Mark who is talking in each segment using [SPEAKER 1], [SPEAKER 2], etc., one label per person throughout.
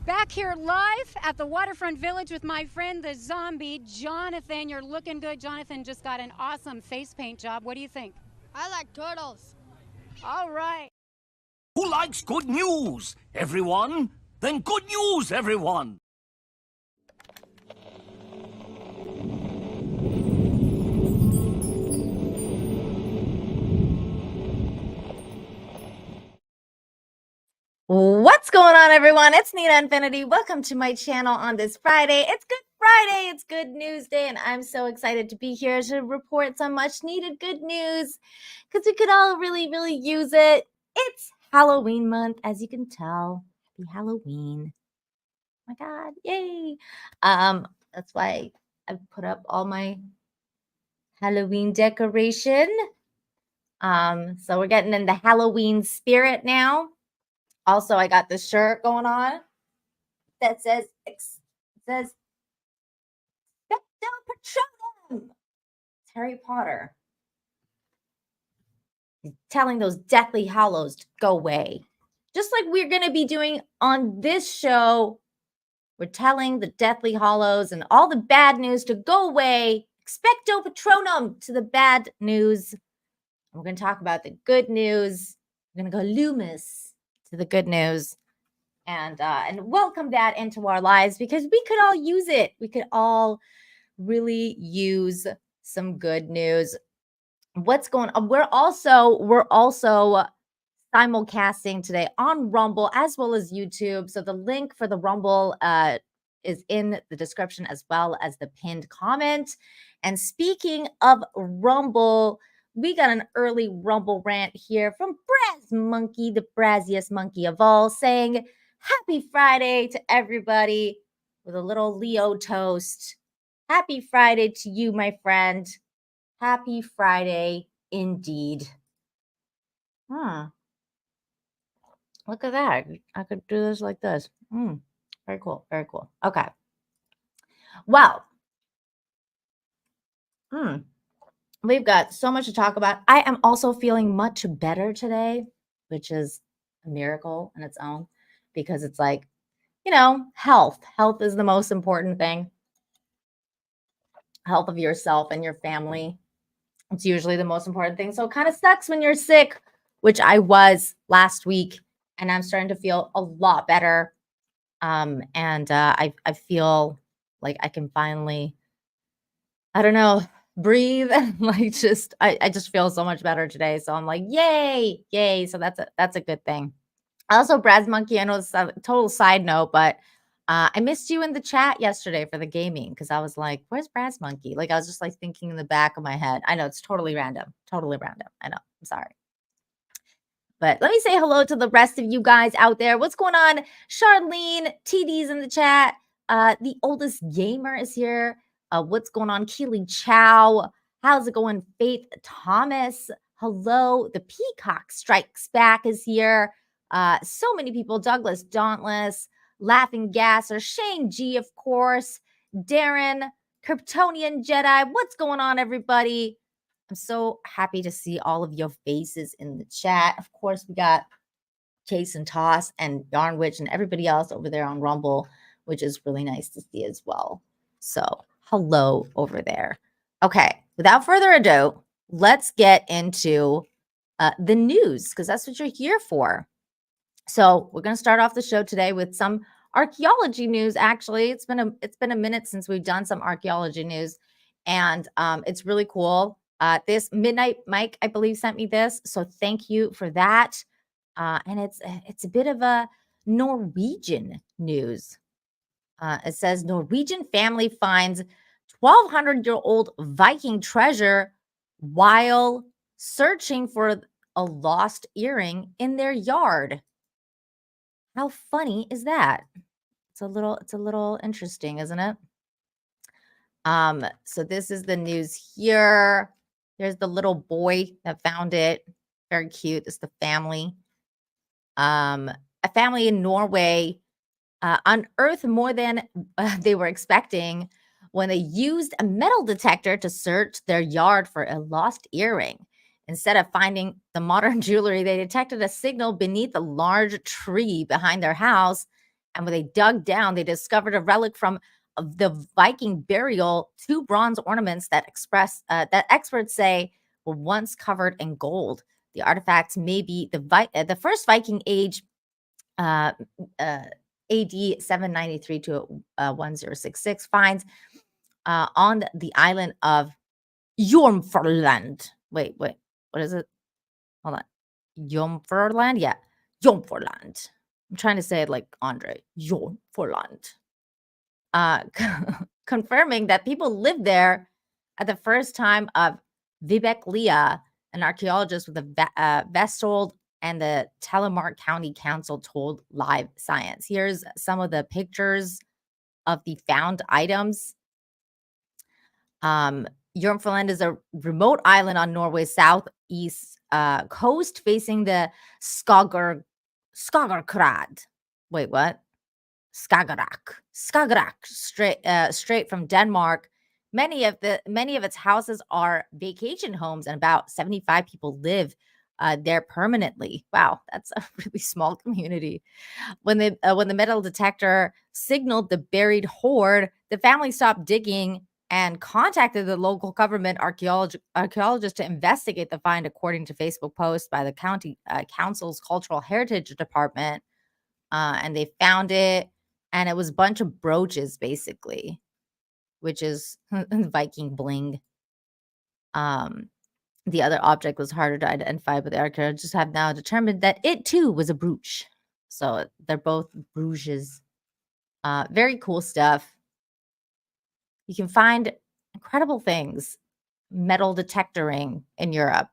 [SPEAKER 1] Back here live at the Waterfront Village with my friend, the zombie, Jonathan. You're looking good. Jonathan just got an awesome face paint job. What do you think?
[SPEAKER 2] I like turtles.
[SPEAKER 1] All right.
[SPEAKER 3] Who likes good news? Everyone? Then good news, everyone!
[SPEAKER 4] What's going on, everyone? It's Nina Infinity. Welcome to my channel on this Friday. It's Good Friday. It's Good News Day, and I'm so excited to be here to report some much-needed good news because we could all really use it. It's Halloween month, as you can tell. Happy Halloween. Oh my God, yay. That's why I put up all my Halloween decoration. So we're getting in the Halloween spirit now. Also, I got this shirt going on that says Expecto Patronum. It's Harry Potter. He's telling those Deathly Hallows to go away. Just like we're going to be doing on this show, we're telling the Deathly Hallows and all the bad news to go away. Expecto Patronum to the bad news. We're going to talk about the good news. We're going to go Loomis to the good news and welcome that into our lives because we could all use it. We could all really use some good news. What's going on? We're also simulcasting today on Rumble as well as YouTube. So the link for the Rumble is in the description as well as the pinned comment. And speaking of Rumble, we got an early Rumble rant here from Braz Monkey, the brazziest monkey of all, saying happy Friday to everybody with a little Leo toast. Happy Friday to you, my friend. Happy Friday indeed. Look at that. I could do this like this. Very cool. Very cool. Okay. Well, we've got so much to talk about. I am also feeling much better today, which is a miracle in its own because it's like, health. Health is the most important thing. Health of yourself and your family. It's usually the most important thing. So it kind of sucks when you're sick, which I was last week, and I'm starting to feel a lot better. I feel like I can finally, I don't know, breathe and like I just feel so much better today. So I'm like, yay. So that's a good thing. Also, Brad's Monkey, I know it's a total side note, but I missed you in the chat yesterday for the gaming because I was like, where's Brad's Monkey? Like I was just like thinking in the back of my head. I know it's totally random. Totally random. I know. I'm sorry. But let me say hello to the rest of you guys out there. What's going on? Charlene, TD's in the chat. The oldest gamer is here. What's going on? Keely Chow. How's it going? Faith Thomas. Hello. The Peacock Strikes Back is here. So many people. Douglas Dauntless, Laughing Gasser, Shane G, of course. Darren, Kryptonian Jedi. What's going on, everybody? I'm so happy to see all of your faces in the chat. Of course, we got Chase and Toss and Yarn Witch and everybody else over there on Rumble, which is really nice to see as well. So hello over there. Okay, without further ado, let's get into the news because that's what you're here for. So we're going to start off the show today with some archaeology news. Actually, it's been a minute since we've done some archaeology news, and it's really cool. This Midnight Mike, I believe, sent me this, so thank you for that. And it's a bit of a Norwegian news. It says Norwegian family finds 1,200-year-old Viking treasure while searching for a lost earring in their yard. How funny is that? It's a little interesting, isn't it? So this is the news here. There's the little boy that found it. Very cute. This is the family. A family in Norway unearthed more than they were expecting when they used a metal detector to search their yard for a lost earring. Instead of finding the modern jewelry, they detected a signal beneath a large tree behind their house And when they dug down, they discovered a relic from the Viking burial, 2 bronze ornaments that that experts say were once covered in gold. The artifacts may be the first Viking age, AD 793 to 1066 finds on the island of Jomfruland. Wait, what is it? Hold on. Jomfruland? Yeah, Jomfruland. I'm trying to say it like Andre. Jomfruland. Confirming that people lived there at the first time of Vivek Leah, an archaeologist with the Vestfold and the Telemark County Council, told Live Science. Here's some of the pictures of the found items. Jomfruland is a remote island on Norway's southeast coast facing the Skagerrak. Wait, what? Skagerrak, straight from Denmark. Many of its houses are vacation homes, and about 75 people live there permanently. Wow, that's a really small community. When the metal detector signaled the buried hoard, the family stopped digging and contacted the local government archaeologists to investigate the find, according to Facebook posts by the county council's cultural heritage department. And they found it, and it was a bunch of brooches, basically, which is Viking bling. The other object was harder to identify, but the archaeologists have now determined that it too was a brooch. So they're both brooches. Very cool stuff. You can find incredible things, metal detectoring in Europe.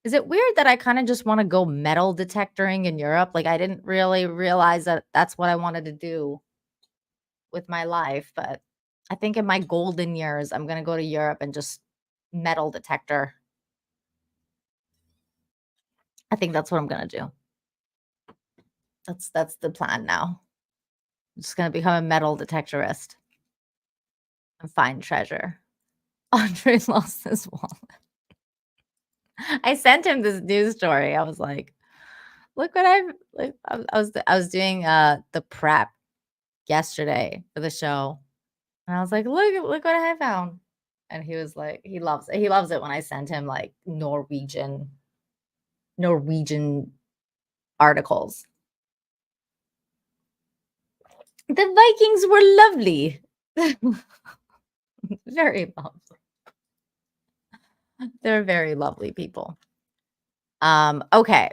[SPEAKER 4] Is it weird that I kind of just want to go metal detectoring in Europe? Like, I didn't really realize that that's what I wanted to do with my life, but I think in my golden years, I'm going to go to Europe and just metal detector. I think that's what I'm going to do. That's the plan now. I'm just going to become a metal detectorist and find treasure. Andre lost his wallet. I sent him this news story. I was like, look what I was doing the prep yesterday for the show. And I was like, look what I found. And he was like, he loves it. He loves it when I send him like Norwegian articles. The Vikings were lovely. Very lovely. They're very lovely people. Okay.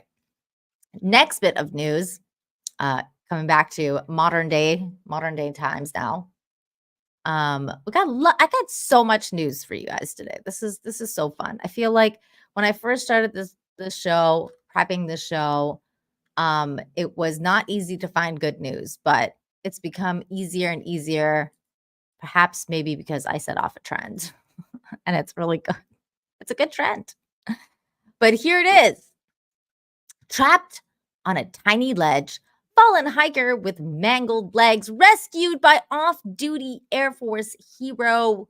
[SPEAKER 4] Next bit of news, coming back to modern day times now. I got so much news for you guys today. This is so fun. I feel like when I first started this show, prepping the show, it was not easy to find good news, but it's become easier and easier. Perhaps maybe because I set off a trend, and it's really good. It's a good trend. But here it is. Trapped on a tiny ledge, fallen hiker with mangled legs rescued by off-duty Air Force hero.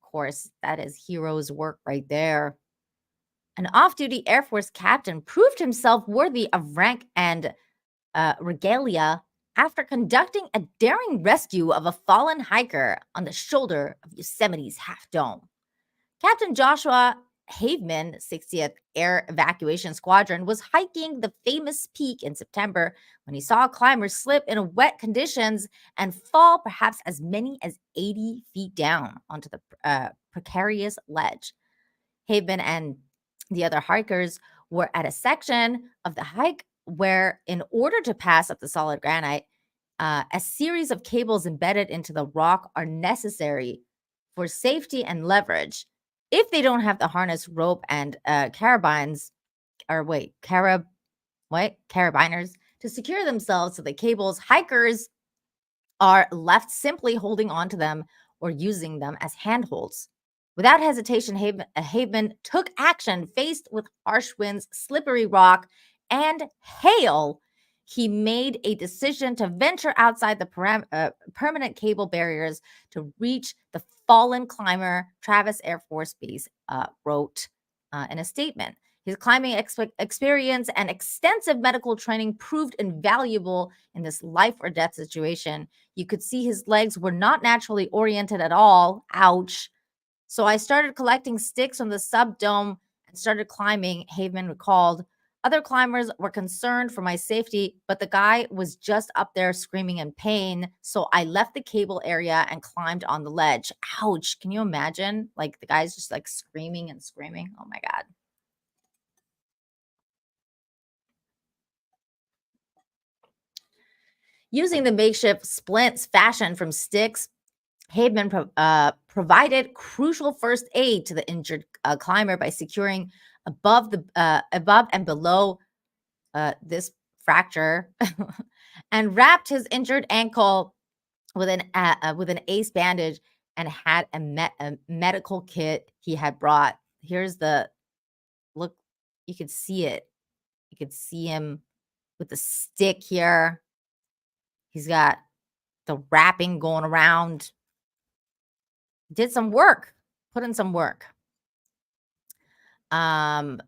[SPEAKER 4] Of course, that is hero's work right there. An off-duty Air Force captain proved himself worthy of rank and regalia after conducting a daring rescue of a fallen hiker on the shoulder of Yosemite's Half Dome. Captain Joshua Haveman, 60th Air Evacuation Squadron, was hiking the famous peak in September when he saw a climber slip in wet conditions and fall perhaps as many as 80 feet down onto the precarious ledge. Haveman and the other hikers were at a section of the hike where, in order to pass up the solid granite, a series of cables embedded into the rock are necessary for safety and leverage. If they don't have the harness, rope, and carabiners to secure themselves to the cables, hikers are left simply holding onto them or using them as handholds. Without hesitation, Haveman took action. Faced with harsh winds, slippery rock, and hail, he made a decision to venture outside the permanent cable barriers to reach the fallen climber. Travis Air Force Base wrote in a statement. His climbing experience and extensive medical training proved invaluable in this life or death situation. You could see his legs were not naturally oriented at all. Ouch. So I started collecting sticks from the subdome and started climbing, Haveman recalled. Other climbers were concerned for my safety, but the guy was just up there screaming in pain. So I left the cable area and climbed on the ledge. Ouch. Can you imagine? Like the guy's just like screaming and screaming. Oh my God. Using the makeshift splints fashioned from sticks, Haveman provided crucial first aid to the injured climber by securing above and below this fracture and wrapped his injured ankle with an ace bandage and had a medical kit he had brought. Here's the look. You could see it. You could see him with the stick here. He's got the wrapping going around. Did some work, put in some work. To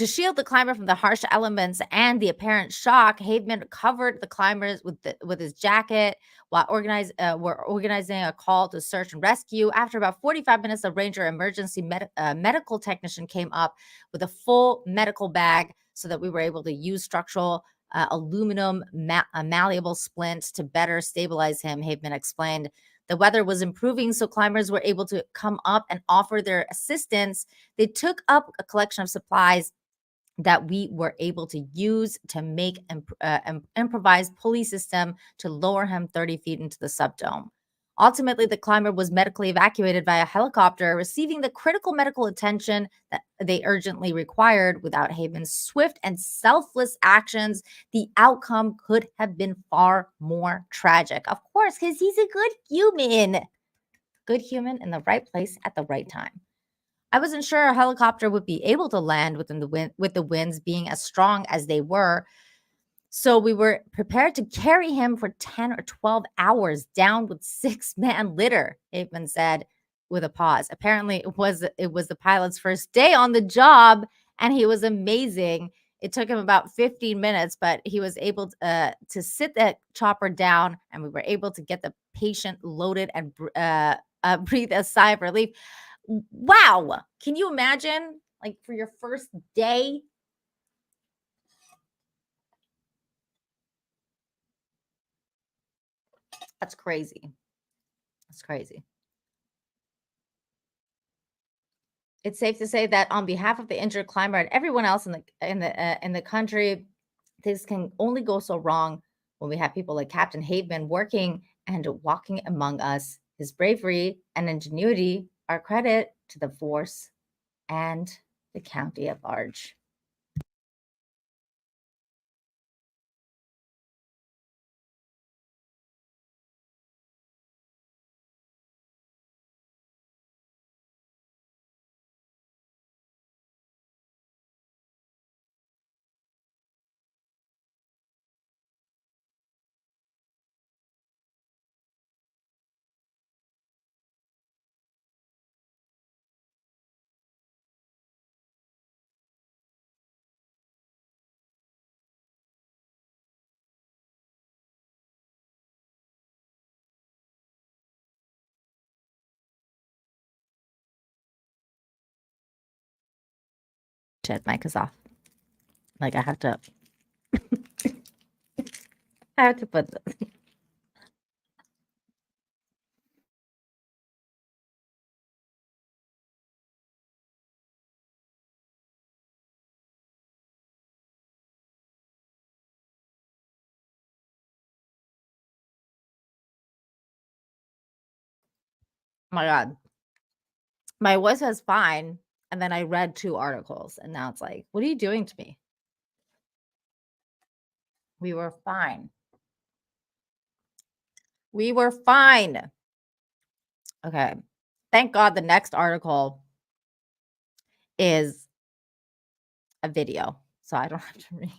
[SPEAKER 4] shield the climber from the harsh elements and the apparent shock, Haveman covered the climbers with his jacket while we're organizing a call to search and rescue. After about 45 minutes, the ranger emergency medical technician came up with a full medical bag so that we were able to use structural aluminum malleable splints to better stabilize him, Haveman explained. The weather was improving, so climbers were able to come up and offer their assistance. They took up a collection of supplies that we were able to use to make an improvised pulley system to lower him 30 feet into the subdome. Ultimately, the climber was medically evacuated via helicopter, receiving the critical medical attention that they urgently required. Without Haveman's swift and selfless actions, the outcome could have been far more tragic. Of course, because he's a good human in the right place at the right time. I wasn't sure a helicopter would be able to land with the winds being as strong as they were. So we were prepared to carry him for 10 or 12 hours down with 6-man litter, Haveman said with a pause. Apparently it was the pilot's first day on the job, and he was amazing. It took him about 15 minutes, but he was able to sit that chopper down, and we were able to get the patient loaded and breathe a sigh of relief. Wow. Can you imagine, like, for your first day? That's crazy. That's crazy. It's safe to say that on behalf of the injured climber and everyone else in the country, this can only go so wrong when we have people like Captain Haveman working and walking among us. His bravery and ingenuity are credit to the force and the county at large. Chat mic is off. Like I have to put this. Oh my God. My voice was fine. And then I read 2 articles, and now it's like, what are you doing to me? We were fine. We were fine. Okay. Thank God the next article is a video, so I don't have to read.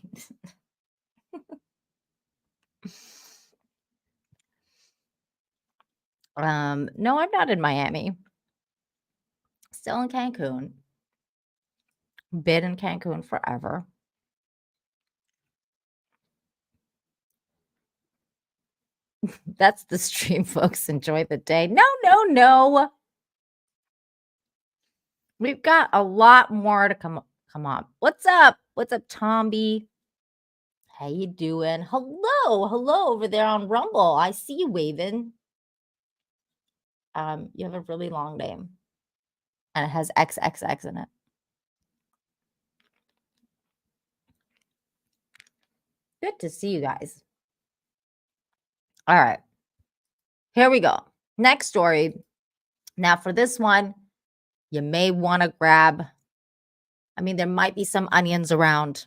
[SPEAKER 4] No, I'm not in Miami. Still in Cancun. Been in Cancun forever. That's the stream, folks. Enjoy the day. No, no, no. We've got a lot more to come on. What's up? What's up, Tomby? How you doing? Hello over there on Rumble. I see you waving. You have a really long name, and it has XXX in it. Good to see you guys. All right, here we go. Next story. Now, for this one, you may want to grab. I mean, there might be some onions around,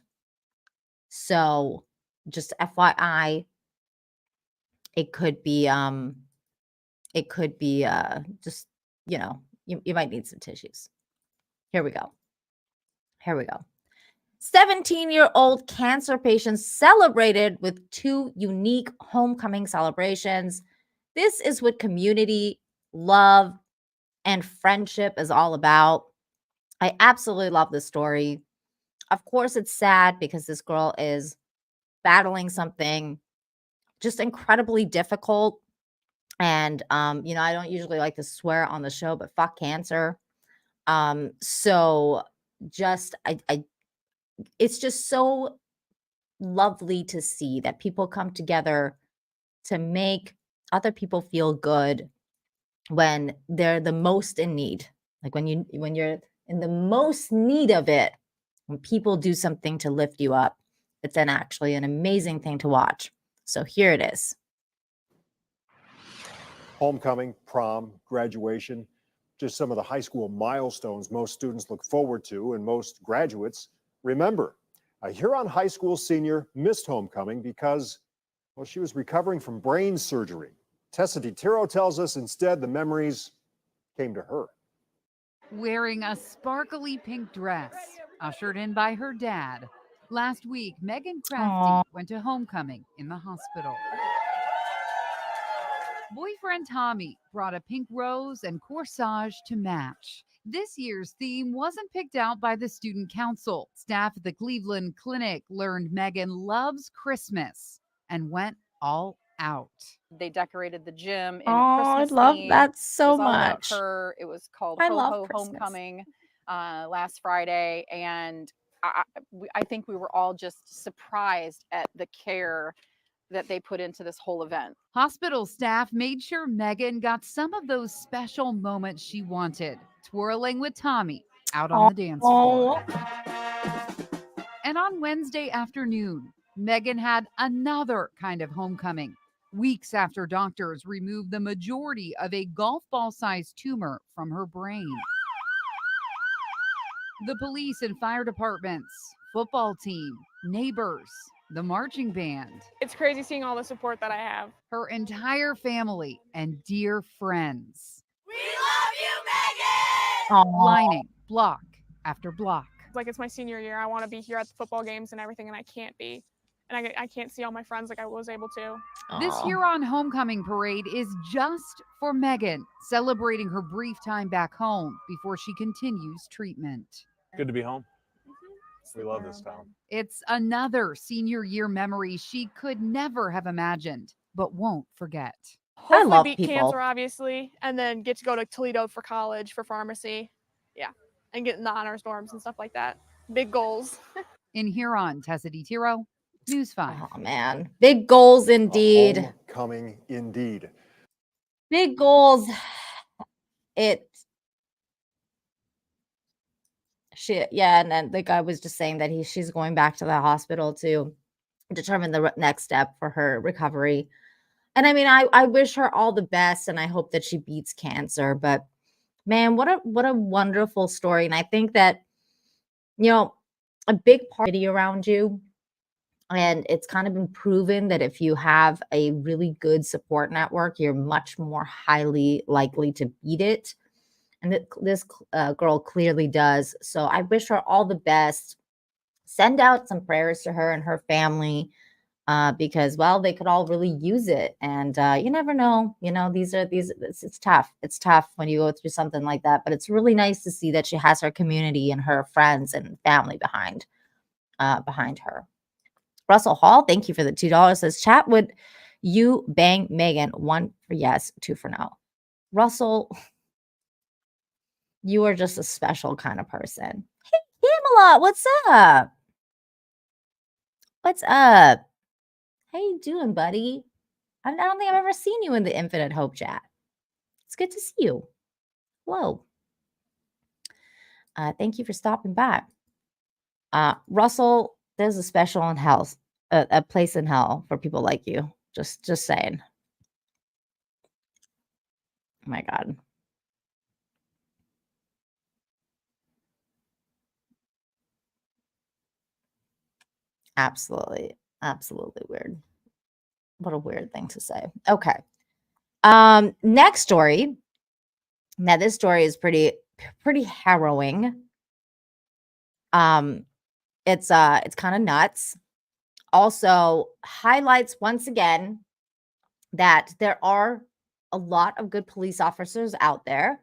[SPEAKER 4] so just FYI, it could be just, you know, you might need some tissues. Here we go. 17-year-old cancer patient celebrated with 2 unique homecoming celebrations. This is what community, love, and friendship is all about. I absolutely love this story. Of course, it's sad because this girl is battling something just incredibly difficult. And, you know, I don't usually like to swear on the show, but fuck cancer. So just, it's just so lovely to see that people come together to make other people feel good when they're the most in need. Like when you're in the most need of it, when people do something to lift you up, it's actually an amazing thing to watch. So here it is.
[SPEAKER 2] Homecoming, prom, graduation, just some of the high school milestones most students look forward to and most graduates remember. A Huron High School senior missed homecoming because, well, she was recovering from brain surgery. Tessa DiTiro tells us instead the memories came to her.
[SPEAKER 5] Wearing a sparkly pink dress, ushered in by her dad. Last week, Megan Crafty went to homecoming in the hospital. Boyfriend Tommy brought a pink rose and corsage to match. This year's theme wasn't picked out by the student council. Staff at the Cleveland Clinic learned Megan loves Christmas and went all out.
[SPEAKER 6] They decorated the gym in
[SPEAKER 4] I
[SPEAKER 6] Christmas
[SPEAKER 4] love
[SPEAKER 6] theme.
[SPEAKER 4] that so
[SPEAKER 6] It was all about
[SPEAKER 4] much.
[SPEAKER 6] her. It was called
[SPEAKER 4] I
[SPEAKER 6] Ho
[SPEAKER 4] love
[SPEAKER 6] Ho
[SPEAKER 4] Christmas.
[SPEAKER 6] Homecoming last Friday, and I think we were all just surprised at the care that they put into this whole event.
[SPEAKER 5] Hospital staff made sure Megan got some of those special moments she wanted, twirling with Tommy out on the dance floor. And on Wednesday afternoon, Megan had another kind of homecoming. Weeks after doctors removed the majority of a golf ball-sized tumor from her brain. The police and fire departments, football team, neighbors, the marching band.
[SPEAKER 7] It's crazy seeing all the support that I have.
[SPEAKER 5] Her entire family and dear friends.
[SPEAKER 8] We love you, Megan!
[SPEAKER 4] Aww.
[SPEAKER 5] Lining block after block.
[SPEAKER 7] Like, it's my senior year. I want to be here at the football games and everything, and I can't be. And I can't see all my friends like I was able to.
[SPEAKER 5] This Huron homecoming parade is just for Megan, celebrating her brief time back home before she continues treatment.
[SPEAKER 9] Good to be home. We love this town.
[SPEAKER 5] It's another senior year memory she could never have imagined, but won't forget.
[SPEAKER 7] Hopefully
[SPEAKER 4] love
[SPEAKER 7] beat
[SPEAKER 4] people.
[SPEAKER 7] cancer, obviously, and then get to go to Toledo for college, for pharmacy. Yeah, and get in the honors dorms and stuff like that. Big goals.
[SPEAKER 5] In Huron, Tessa DiTiro, News 5.
[SPEAKER 4] Oh, man. Big goals indeed.
[SPEAKER 2] Homecoming indeed.
[SPEAKER 4] Big goals. And then the guy was just saying that she's going back to the hospital to determine the next step for her recovery. And I mean, I wish her all the best, and I hope that she beats cancer. But man, what a wonderful story. And I think that, you know, a big part around you, and it's kind of been proven that if you have a really good support network, you're much more highly likely to beat it. And this girl clearly does. So I wish her all the best. Send out some prayers to her and her family. because, well, they could all really use it. And you never know, it's tough. It's tough when you go through something like that, but it's really nice to see that she has her community and her friends and family behind her. Russell Hall, thank you for the $2. Says, chat, would you bang Megan? 1 for yes, 2 for no. Russell, you are just a special kind of person. Hey, Camelot, what's up? What's up? How you doing, buddy? I don't think I've ever seen you in the Infinite Hope chat. It's good to see you. Hello. Thank you for stopping by. Russell, there's a special in hell, a place in hell for people like you. Just saying. Oh my God. Absolutely weird. What a weird thing to say. Okay. Next story. Now this story is pretty harrowing. It's kind of nuts. Also highlights once again that there are a lot of good police officers out there,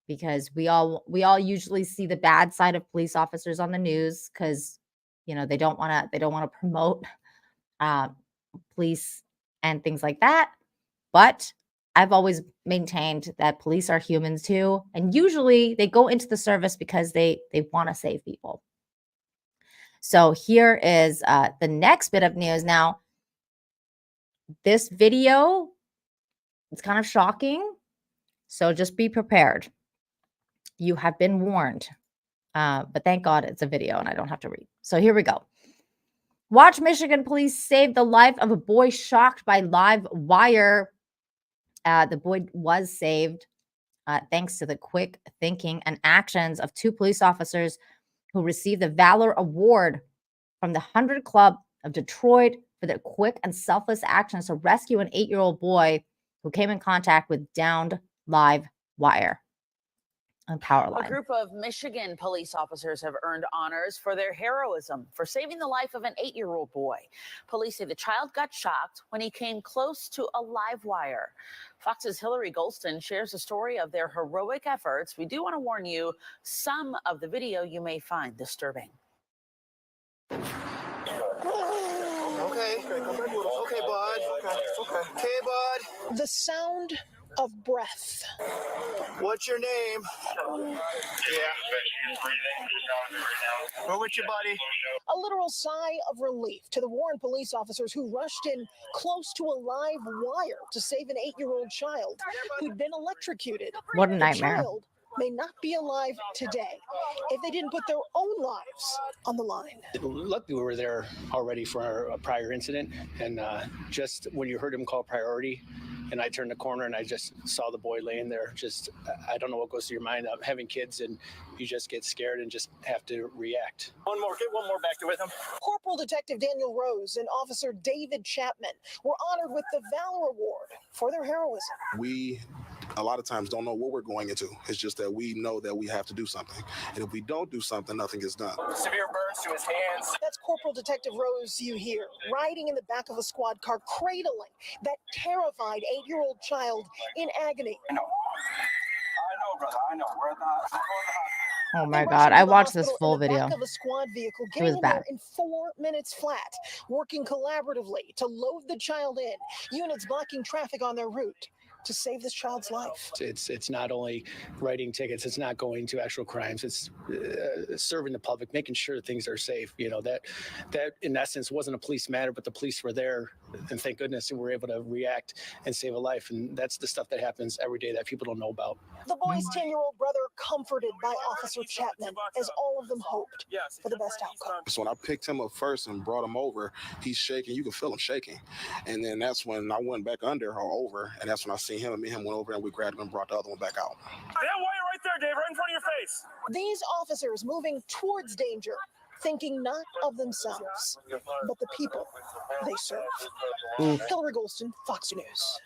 [SPEAKER 4] because we all usually see the bad side of police officers on the news, because they don't want to promote police and things like that. But I've always maintained that police are humans too, and usually they go into the service because they want to save people. So here is the next bit of news. Now, this video, it's kind of shocking, so just be prepared. You have been warned, but thank God it's a video and I don't have to read. So here we go. Watch Michigan police save the life of a boy shocked by live wire. The boy was saved thanks to the quick thinking and actions of 2 police officers who received the Valor Award from the 100 Club of Detroit for their quick and selfless actions to rescue an 8-year-old boy who came in contact with downed live wire and power line.
[SPEAKER 8] A group of Michigan police officers have earned honors for their heroism for saving the life of an 8-year-old boy. Police say the child got shocked when he came close to a live wire. Fox's Hillary Golston shares the story of their heroic efforts. We do want to warn you, some of the video you may find disturbing.
[SPEAKER 10] Okay, bud. Okay, bud.
[SPEAKER 11] The sound of breath.
[SPEAKER 10] What's your name? We're with you, buddy.
[SPEAKER 11] A literal sigh of relief to the Warren police officers who rushed in close to a live wire to save an 8-year-old child who'd been electrocuted.
[SPEAKER 4] What a nightmare.
[SPEAKER 11] The child may not be alive today if they didn't put their own lives on the line.
[SPEAKER 12] Luckily, we were there already for a prior incident, and just when you heard him call priority, and I turned the corner and I just saw the boy laying there. Just, I don't know what goes through your mind. I'm having kids, and you just get scared and just have to react.
[SPEAKER 10] Get one more back there with him.
[SPEAKER 11] Corporal Detective Daniel Rose and Officer David Chapman were honored with the Valor Award for their heroism.
[SPEAKER 13] We a lot of times don't know what we're going into. It's just that we know that we have to do something. And if we don't do something, nothing gets done.
[SPEAKER 10] Severe burns to his hands.
[SPEAKER 11] That's Corporal Detective Rose you hear, riding in the back of a squad car, cradling that terrified 8-year-old child in agony.
[SPEAKER 10] I know, brother. I know. We're at the hospital.
[SPEAKER 4] Oh my God. I watched this full video.
[SPEAKER 11] Of a squad vehicle,
[SPEAKER 4] it was bad.
[SPEAKER 11] In 4 minutes flat, working collaboratively to load the child in. Units blocking traffic on their route to save this child's life.
[SPEAKER 12] It's not only writing tickets, it's not going to actual crimes, it's serving the public, making sure things are safe. That in essence wasn't a police matter, but the police were there, and thank goodness we were able to react and save a life. And that's the stuff that happens every day that people don't know about.
[SPEAKER 11] The boy's 10-year-old brother comforted by Officer Chapman as all of them hoped for the best outcome.
[SPEAKER 13] So when I picked him up first and brought him over, he's shaking. You can feel him shaking. And then that's when I went back under or over, and that's when I seen him, and me and him went over and we grabbed him and brought the other one back out.
[SPEAKER 10] That wire right there, Dave, right in front of your face.
[SPEAKER 11] These officers moving towards danger, thinking not of themselves, but the people they serve. Hillary Golston, Fox News.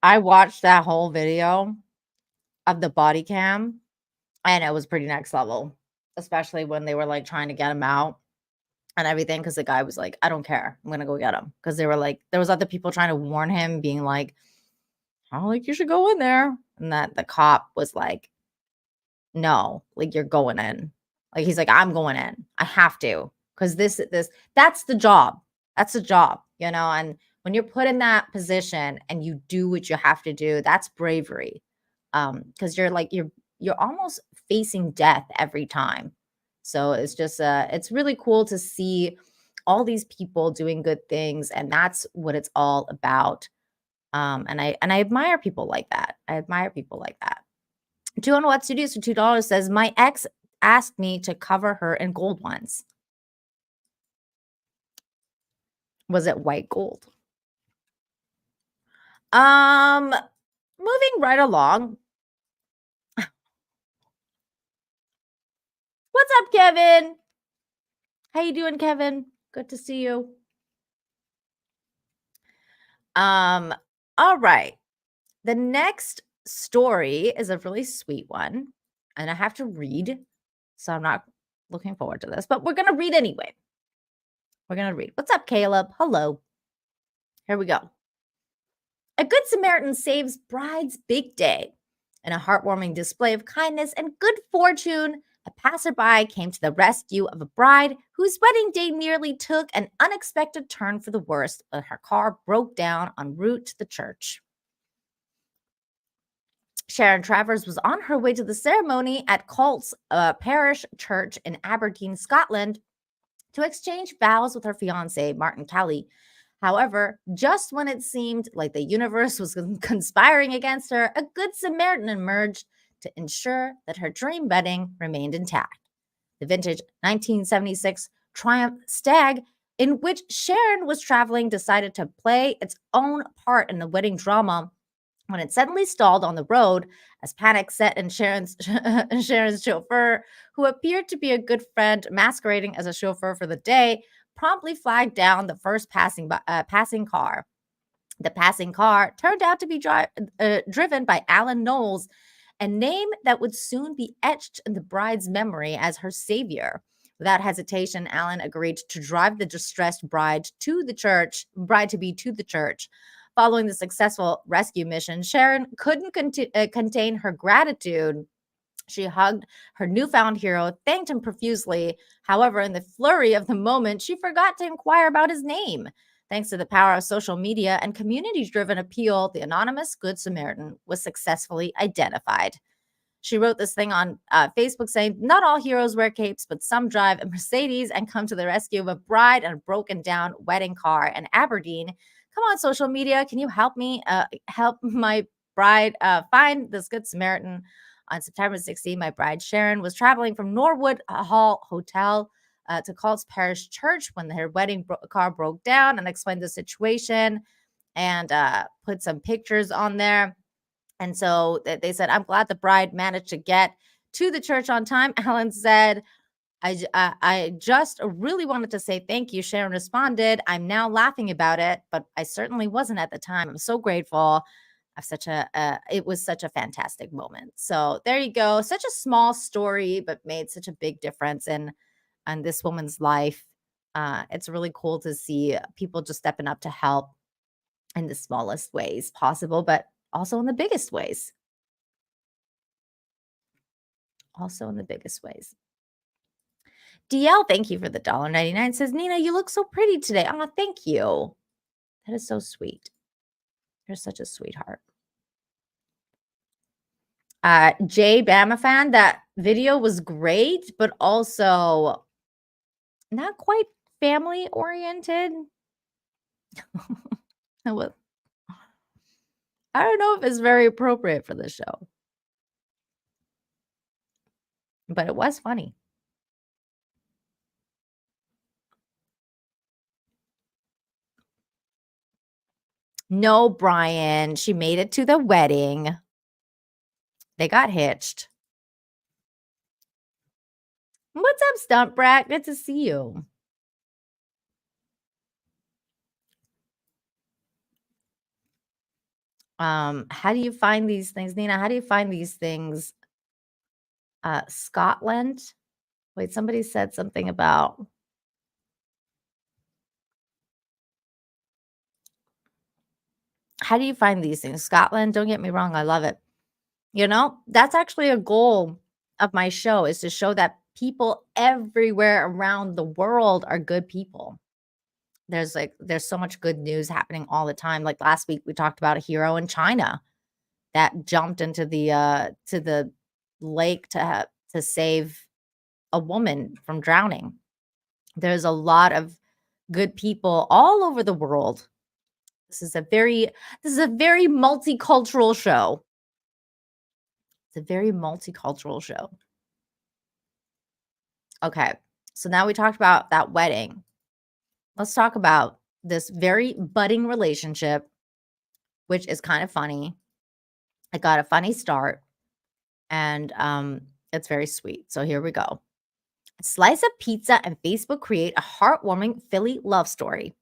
[SPEAKER 4] I watched that whole video of the body cam, and it was pretty next level, especially when they were like trying to get him out. and everything, because the guy was like, I don't care, I'm gonna go get him, because they were like, there was other people trying to warn him, being like, oh, like, you should go in there, and that the cop was like, no, like, you're going in. Like, he's like, I'm going in, I have to, because this that's the job. That's the job, and when you're put in that position and you do what you have to do, that's bravery. Because you're almost facing death every time. So it's just it's really cool to see all these people doing good things, and that's what it's all about. And I admire people like that. I admire people like that. 2 What Studios for $2 says, my ex asked me to cover her in gold once. Was it white gold? Moving right along. What's up, Kevin? How you doing, Kevin? Good to see you. All right. The next story is a really sweet one, and I have to read, so I'm not looking forward to this, but we're going to read anyway. We're going to read. What's up, Caleb? Hello. Here we go. A Good Samaritan saves bride's big day. In a heartwarming display of kindness and good fortune, a passerby came to the rescue of a bride whose wedding day nearly took an unexpected turn for the worst when her car broke down en route to the church. Sharon Travers was on her way to the ceremony at Colt's Parish Church in Aberdeen, Scotland, to exchange vows with her fiancé, Martin Kelly. However, just when it seemed like the universe was conspiring against her, a Good Samaritan emerged to ensure that her dream wedding remained intact. The vintage 1976 Triumph Stag, in which Sharon was traveling, decided to play its own part in the wedding drama when it suddenly stalled on the road as panic set in Sharon's chauffeur, who appeared to be a good friend masquerading as a chauffeur for the day, promptly flagged down the first passing car. The passing car turned out to be driven by Alan Knowles, a name that would soon be etched in the bride's memory as her savior. Without hesitation, Alan agreed to drive the distressed bride to the church. Following the successful rescue mission, Sharon couldn't contain her gratitude. She hugged her newfound hero, thanked him profusely. However, in the flurry of the moment, she forgot to inquire about his name. Thanks to the power of social media and community-driven appeal, the anonymous Good Samaritan was successfully identified. She wrote this thing on Facebook saying, not all heroes wear capes, but some drive a Mercedes and come to the rescue of a bride in a broken down wedding car in Aberdeen. Come on, social media. Can you help me help my bride find this Good Samaritan? On September 16, my bride Sharon was traveling from Norwood Hall Hotel to Colt's Parish Church when her wedding car broke down, and explained the situation and put some pictures on there. And so they said, I'm glad the bride managed to get to the church on time. Alan said, I just really wanted to say thank you. Sharon responded, I'm now laughing about it, but I certainly wasn't at the time. I'm so grateful. It was such a fantastic moment. So there you go. Such a small story, but made such a big difference in this woman's life. It's really cool to see people just stepping up to help in the smallest ways possible, but also in the biggest ways. DL, thank you for the $1.99. Says, Nina, you look so pretty today. Oh, thank you. That is so sweet. You're such a sweetheart. Jay Bama fan, that video was great, but also not quite family oriented. I don't know if it's very appropriate for this show, but it was funny. No, Brian, she made it to the wedding. They got hitched. What's up, Stump Brat? Good to see you. How do you find these things, Nina? How do you find these things? Scotland. Wait, somebody said something about How do you find these things? Scotland, don't get me wrong, I love it. That's actually a goal of my show, is to show that people everywhere around the world are good people. There's so much good news happening all the time. Like last week, we talked about a hero in China that jumped into the lake to save a woman from drowning. There's a lot of good people all over the world. This is a very multicultural show. It's a very multicultural show. Okay, so now we talked about that wedding. Let's talk about this very budding relationship, which is kind of funny. It got a funny start, and it's very sweet. So here we go. A slice of pizza and Facebook create a heartwarming Philly love story.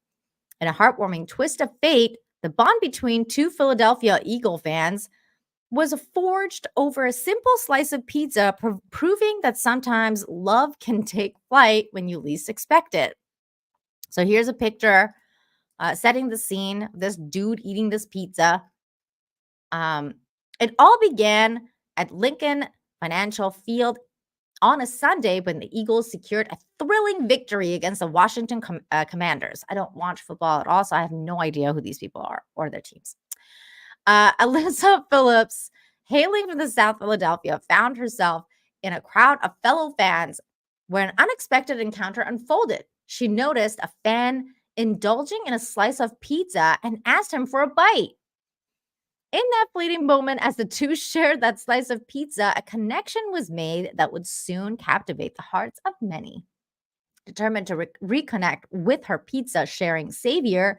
[SPEAKER 4] In a heartwarming twist of fate, the bond between two Philadelphia Eagle fans was forged over a simple slice of pizza, proving that sometimes love can take flight when you least expect it. So here's a picture setting the scene. This dude eating this pizza. It all began at Lincoln Financial Field on a Sunday when the Eagles secured a thrilling victory against the Washington Commanders. I don't watch football at all, so I have no idea who these people are or their teams. Alyssa Phillips, hailing from the South Philadelphia, found herself in a crowd of fellow fans where an unexpected encounter unfolded. She noticed a fan indulging in a slice of pizza and asked him for a bite. In that fleeting moment, as the two shared that slice of pizza, a connection was made that would soon captivate the hearts of many. Determined to reconnect with her pizza-sharing savior,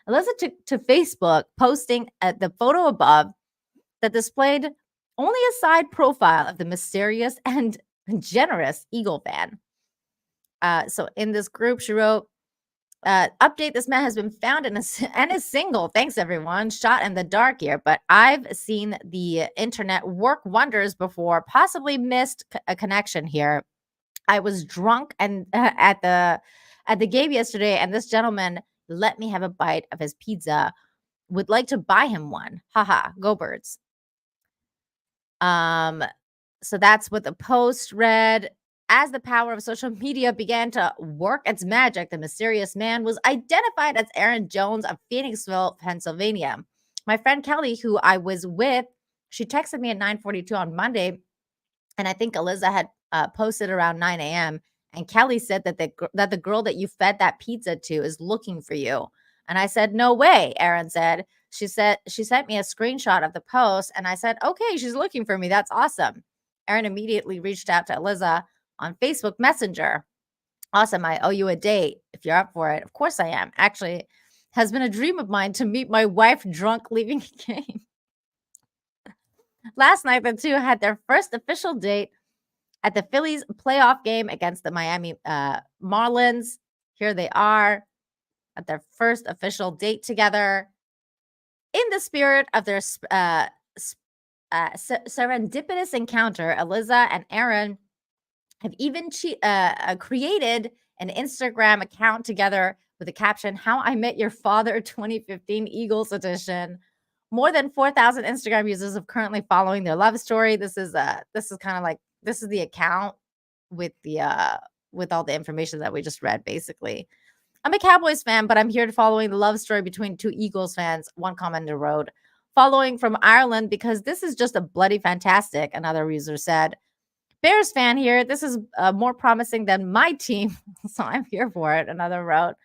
[SPEAKER 4] Alyssa took to Facebook, posting the photo above that displayed only a side profile of the mysterious and generous Eagle fan. So in this group, she wrote, update, this man has been found and is single. Thanks, everyone. Shot in the dark here, but I've seen the internet work wonders before. Possibly missed a connection here. I was drunk and at the game yesterday, and this gentleman let me have a bite of his pizza. Would like to buy him one. Haha, go Birds. So that's what the post read. As the power of social media began to work its magic, the mysterious man was identified as Aaron Jones of Phoenixville, Pennsylvania. My friend Kelly, who I was with, she texted me at 9:42 on Monday, and I think Eliza had posted around 9 a.m. And Kelly said that the girl that you fed that pizza to is looking for you. And I said, no way, Aaron said. She sent me a screenshot of the post, and I said, okay, she's looking for me. That's awesome. Aaron immediately reached out to Eliza on Facebook Messenger. Awesome. I owe you a date if you're up for it. Of course I am. Actually, has been a dream of mine to meet my wife drunk leaving a game. Last night, the two had their first official date at the Phillies playoff game against the Miami Marlins. Here they are at their first official date together. In the spirit of their serendipitous encounter, Eliza and Aaron have even created an Instagram account together with a caption, How I Met Your Father 2015 Eagles Edition. More than 4,000 Instagram users are currently following their love story. This is the account with all the information that we just read, basically. I'm a Cowboys fan, but I'm here to following the love story between two Eagles fans. One commenter wrote, following from Ireland because this is just a bloody fantastic, another user said. Bears fan here. This is more promising than my team, so I'm here for it. Another wrote,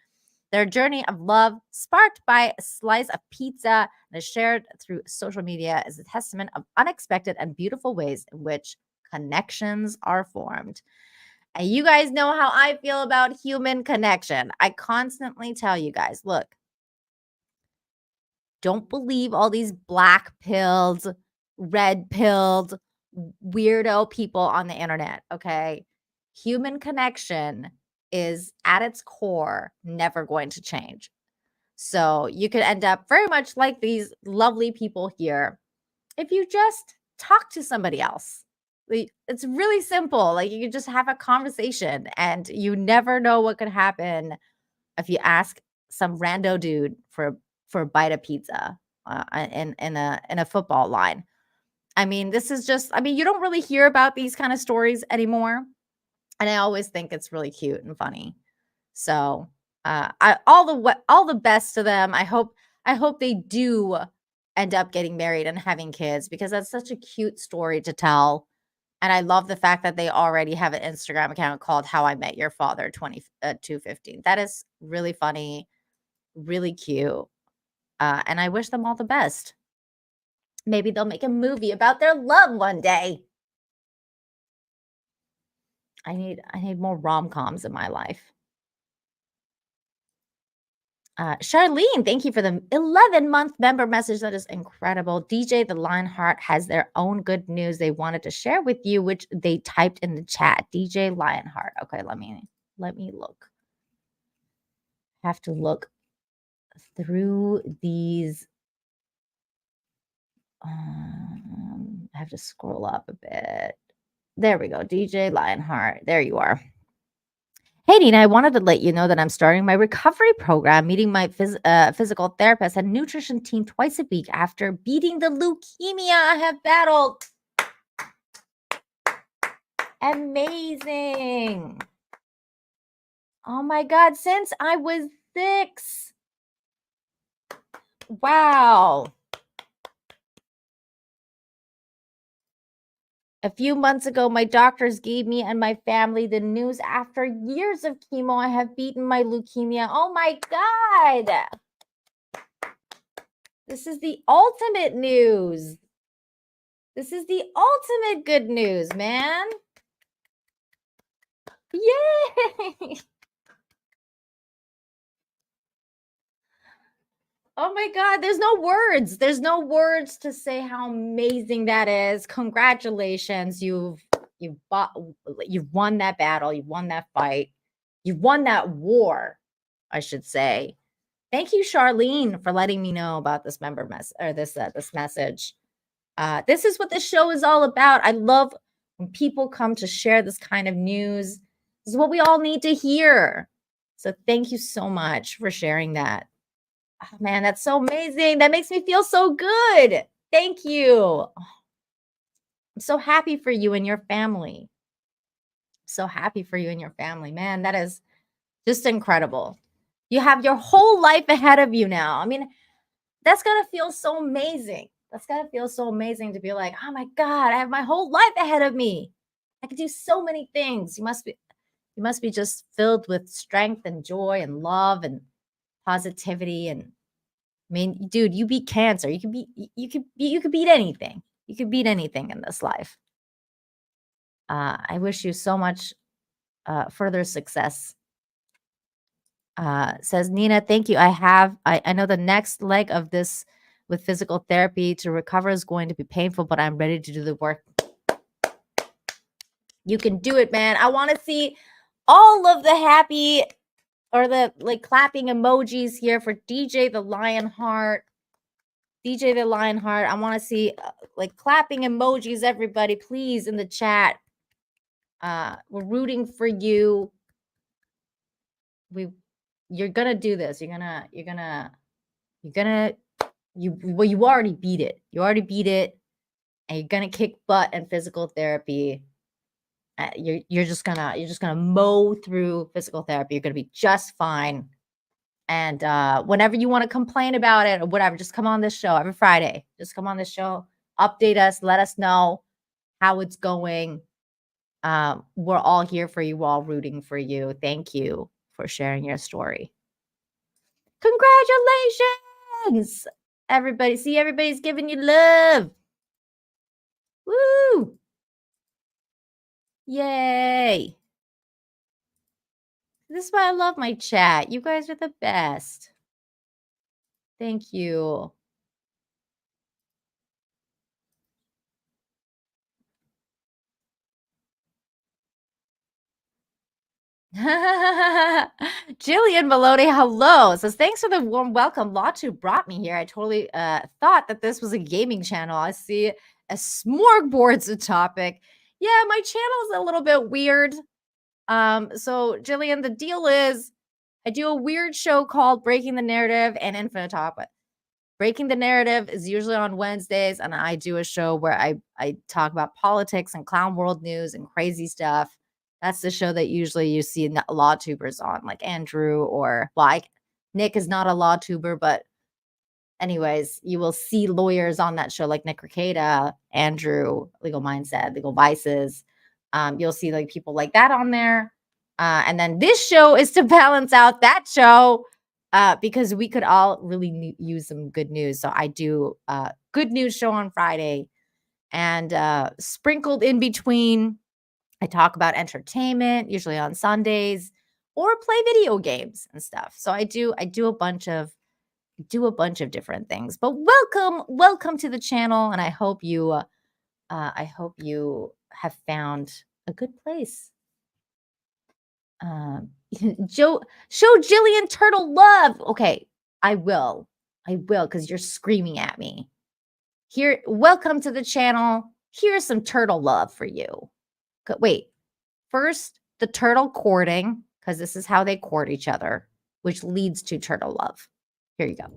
[SPEAKER 4] their journey of love sparked by a slice of pizza and is shared through social media is a testament of unexpected and beautiful ways in which connections are formed. And you guys know how I feel about human connection. I constantly tell you guys, look, don't believe all these black-pilled, red-pilled, weirdo people on the internet, okay? Human connection is at its core never going to change. So you could end up very much like these lovely people here if you just talk to somebody else. It's really simple. Like, you can just have a conversation, and you never know what could happen if you ask some rando dude for a bite of pizza. in a football line. I mean, this is just, I mean, you don't really hear about these kind of stories anymore. And I always think it's really cute and funny. So all the best to them. I hope they do end up getting married and having kids, because that's such a cute story to tell. And I love the fact that they already have an Instagram account called How I Met Your Father 215. That is really funny, really cute. And I wish them all the best. Maybe they'll make a movie about their love one day. I need more rom-coms in my life. Charlene, thank you for the 11-month member message. That is incredible. DJ the Lionheart has their own good news they wanted to share with you, which they typed in the chat. DJ Lionheart. Okay, let me look. Have to look through these. I have to scroll up a bit. There we go. DJ Lionheart. There you are. Hey, Nina, I wanted to let you know that I'm starting my recovery program, meeting my physical therapist and nutrition team twice a week after beating the leukemia I have battled. Amazing. Oh my God, since I was 6. Wow. A few months ago, my doctors gave me and my family the news after years of chemo, I have beaten my leukemia. Oh my God. This is the ultimate news. This is the ultimate good news, man. Yay. Oh my God, there's no words. There's no words to say how amazing that is. Congratulations. You've won that battle. You've won that fight. You've won that war, I should say. Thank you, Charlene, for letting me know about this this message. This is what this show is all about. I love when people come to share this kind of news. This is what we all need to hear. So thank you so much for sharing that. Oh, man, that's so amazing. That makes me feel so good. Thank you. I'm so happy for you and your family. So happy for you and your family. Man, that is just incredible. You have your whole life ahead of you now. I mean, that's got to feel so amazing. That's got to feel so amazing to be like, oh my God, I have my whole life ahead of me. I can do so many things. You must be just filled with strength and joy and love and positivity. And I mean, dude, you beat cancer. You could beat anything. You could beat anything in this life. I wish you so much further success. Says Nina, thank you. I know the next leg of this with physical therapy to recover is going to be painful, but I'm ready to do the work. You can do it, man. I want to see all of the happy or the clapping emojis here for DJ the Lionheart. DJ the Lionheart. I want to see clapping emojis, everybody, please, in the chat. We're rooting for you. You're gonna do this. You already beat it. You already beat it, and you're gonna kick butt in physical therapy. You're just gonna mow through physical therapy. You're gonna be just fine. And whenever you want to complain about it or whatever, just come on this show every Friday. Just come on this show, update us, let us know how it's going. We're all here for you, we're all rooting for you. Thank you for sharing your story. Congratulations, everybody. See, everybody's giving you love. Woo! Yay. This is why I love my chat. You guys are the best. Thank you. Jillian Maloney, hello. Says, thanks for the warm welcome. Latu brought me here. I totally thought that this was a gaming channel. I see a smorgasbord's a topic. Yeah, my channel is a little bit weird. So Jillian, the deal is I do a weird show called Breaking the Narrative and Infinite Talk. But Breaking the Narrative is usually on Wednesdays, and I do a show where I talk about politics and clown world news and crazy stuff. That's the show that usually you see law tubers on, like Andrew Nick is not a law tuber, but anyways, you will see lawyers on that show like Nick Rekieta, Andrew, Legal Mindset, Legal Vices. You'll see like people like that on there. And then this show is to balance out that show because we could all really use some good news. So I do a good news show on Friday, and sprinkled in between, I talk about entertainment, usually on Sundays, or play video games and stuff. So I do a bunch of different things. But welcome to the channel, and I hope you have found a good place. Show Jillian turtle love. Okay, I will because you're screaming at me. Here, welcome to the channel. Here's some turtle love for you. Wait, first the turtle courting, because this is how they court each other, which leads to turtle love. Here you go.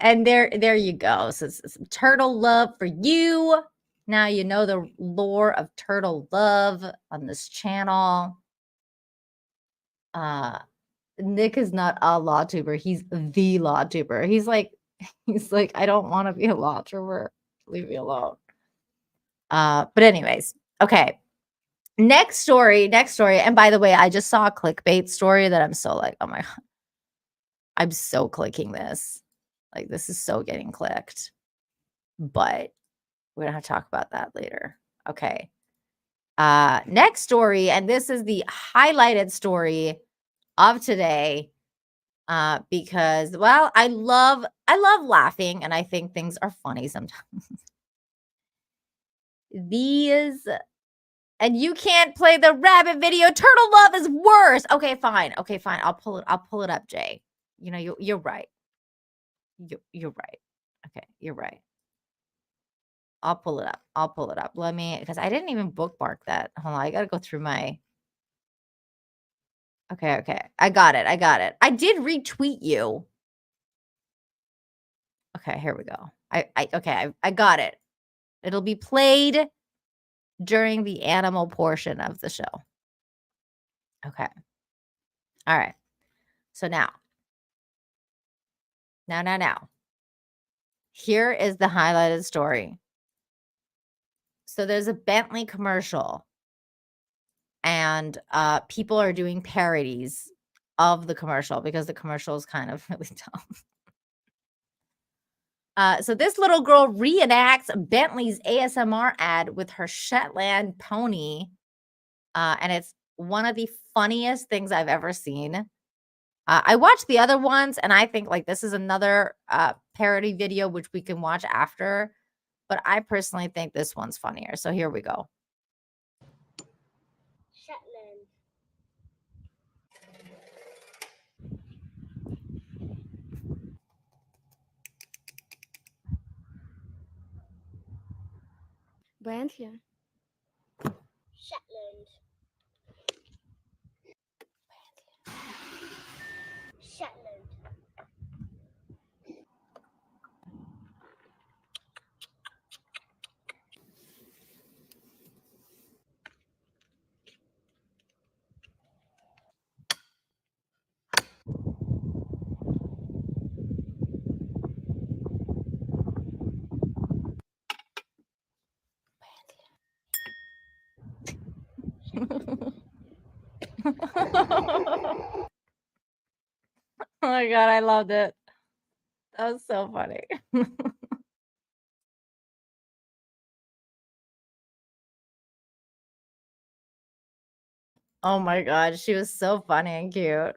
[SPEAKER 4] And there you go. So some turtle love for you. Now you know the lore of turtle love on this channel. Nick is not a law tuber. He's the law tuber. He's like, I don't want to be a law tuber. Leave me alone. But anyways, okay. Next story. And by the way, I just saw a clickbait story that I'm so like, oh my God. I'm so clicking this. Like, this is so getting clicked. But we're going to have to talk about that later. Okay. Next story. And this is the highlighted story of today. Because, well, I love laughing, and I think things are funny sometimes. These, and you can't play the rabbit video. Turtle love is worse. Okay, fine. I'll pull it up, Jay. You know, you're right. You're right. Okay, you're right. I'll pull it up. Let me, because I didn't even bookmark that. Hold on, I gotta go through my. Okay. I got it. I did retweet you. Okay, here we go. I got it. It'll be played during the animal portion of the show. Okay. All right. So now. Here is the highlighted story. So there's a Bentley commercial, and people are doing parodies of the commercial because the commercial is kind of really dumb. So this little girl reenacts Bentley's ASMR ad with her Shetland pony, and it's one of the funniest things I've ever seen. I watched the other ones, and I think like this is another parody video which we can watch after, but I personally think this one's funnier. So here we go.
[SPEAKER 14] Shetland.
[SPEAKER 15] Bentley.
[SPEAKER 14] Shetland. Shetland.
[SPEAKER 4] Oh my God, I loved it. That was so funny. Oh my God, she was so funny and cute.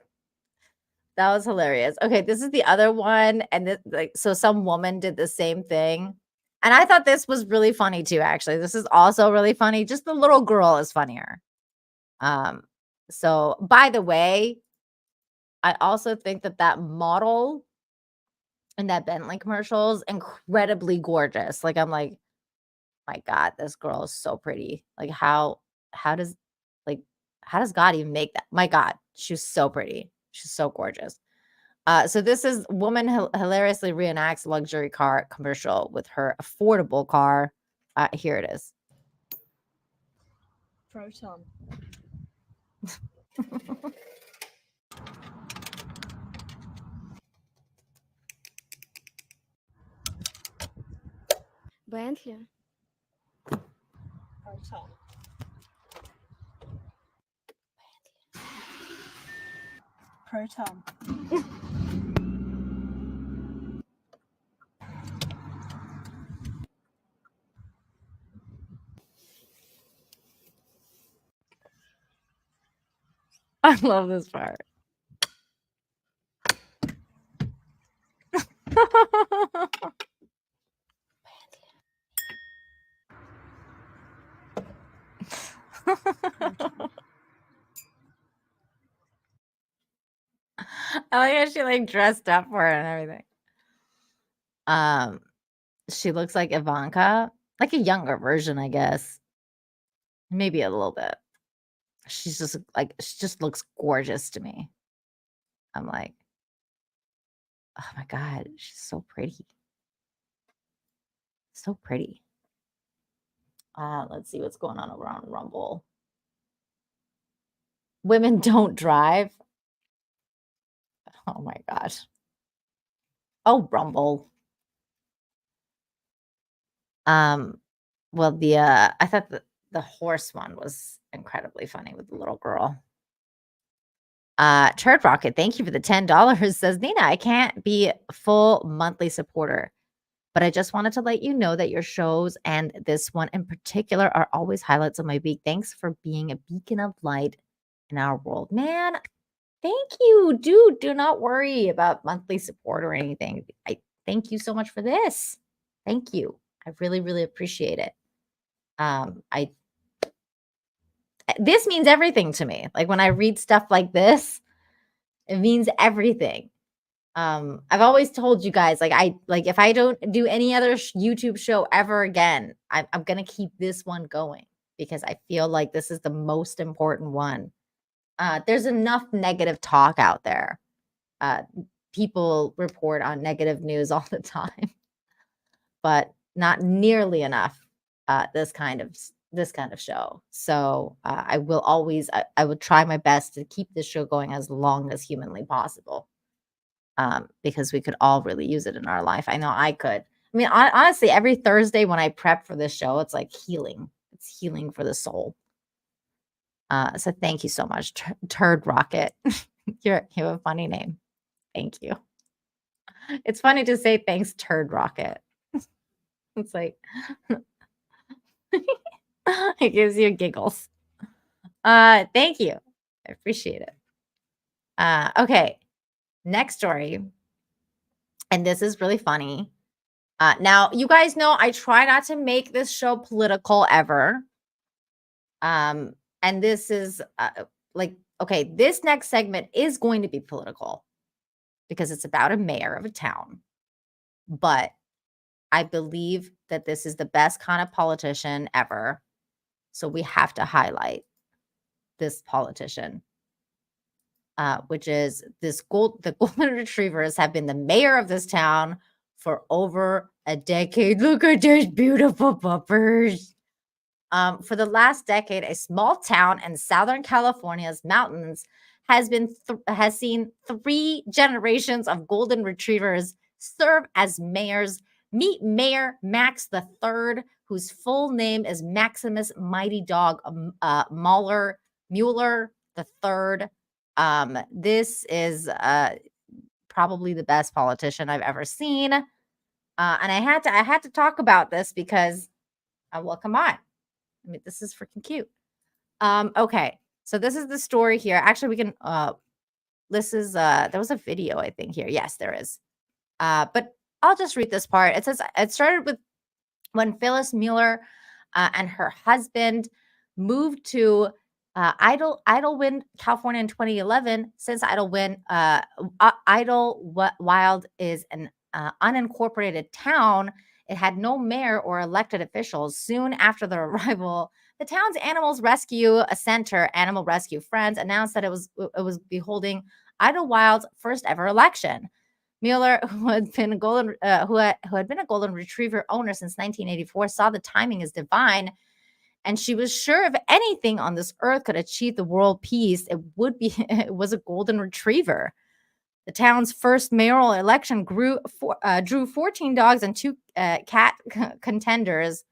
[SPEAKER 4] That was hilarious. Okay, this is the other one, and this, like, so some woman did the same thing, and I thought this was really funny too. Actually, this is also really funny. Just the little girl is funnier. So by the way, I also think that that model in that Bentley commercial is incredibly gorgeous. Like, I'm like, my God, this girl is so pretty. Like, how does like how does God even make that? My God, she's so pretty. She's so gorgeous. So this is woman hilariously reenacts luxury car commercial with her affordable car. Here it is.
[SPEAKER 14] Proton. Bentley. Proton. Proton.
[SPEAKER 4] I love this part. I like how she like dressed up for it and everything. She looks like Ivanka, like a younger version, I guess. Maybe a little bit. She's just like, she just looks gorgeous to me. I'm like, oh my God, she's so pretty. So pretty. Let's see what's going on over on Rumble. Women don't drive. Oh my gosh. Oh, Rumble. Well, I thought the horse one was incredibly funny with the little girl. Turd Rocket, thank you for the $10. Says Nina, I can't be a full monthly supporter, but I just wanted to let you know that your shows and this one in particular are always highlights of my week. Thanks for being a beacon of light in our world. Man, thank you, dude. Do not worry about monthly support or anything. I thank you so much for this. Thank you. I really, really appreciate it. This means everything to me. Like when I read stuff like this, it means everything. I've always told you guys, like if I don't do any other YouTube show ever again, I'm gonna keep this one going because I feel like this is the most important one. There's enough negative talk out there. People report on negative news all the time, but not nearly enough. This kind of show. So I will always, I will try my best to keep this show going as long as humanly possible. Because we could all really use it in our life. I know I could. I mean, honestly, every Thursday when I prep for this show, it's like healing. It's healing for the soul. So thank you so much, Turd Rocket. You have a funny name. Thank you. It's funny to say thanks, Turd Rocket. It's like it gives you giggles. Thank you. I appreciate it. Okay. Next story. And this is really funny. Now, you guys know I try not to make this show political ever. And this is okay, this next segment is going to be political because it's about a mayor of a town. But I believe that this is the best kind of politician ever. So we have to highlight this politician. Which is the golden retrievers have been the mayor of this town for over a decade. Look at these beautiful puppers. For the last decade, a small town in Southern California's mountains has seen 3 generations of golden retrievers serve as mayors. Meet Mayor Max III, whose full name is Maximus Mighty Dog Mueller III. This is probably the best politician I've ever seen. And I had to talk about this because, well, come on. I mean, this is freaking cute. Okay. So this is the story here. Actually, we can, this is, there was a video, I think here. Yes, there is. But I'll just read this part. It says, it started with when Phyllis Mueller and her husband moved to Idlewild, California in 2011. Since Idlewild is an unincorporated town, it had no mayor or elected officials. Soon after their arrival, the town's animal rescue center, Animal Rescue Friends, announced that it was be holding Idlewild's first ever election. Mueller, who had been a golden retriever owner since 1984, saw the timing as divine, and she was sure if anything on this earth could achieve the world peace, it was a golden retriever. The town's first mayoral election drew 14 dogs and 2 cat contenders.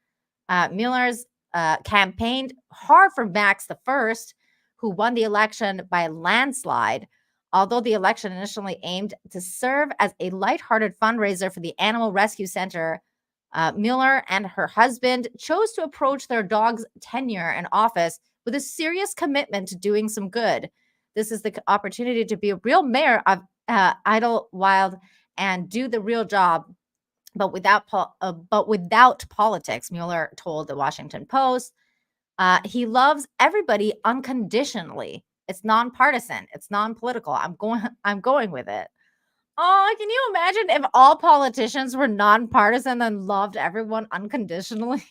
[SPEAKER 4] Mueller's campaigned hard for Max the First, who won the election by a landslide. Although the election initially aimed to serve as a lighthearted fundraiser for the Animal Rescue Center, Mueller and her husband chose to approach their dog's tenure in office with a serious commitment to doing some good. This is the opportunity to be a real mayor of Idlewild and do the real job, but without politics, Mueller told the Washington Post. He loves everybody unconditionally. It's nonpartisan. It's non-political. I'm going with it. Oh, can you imagine if all politicians were nonpartisan and loved everyone unconditionally?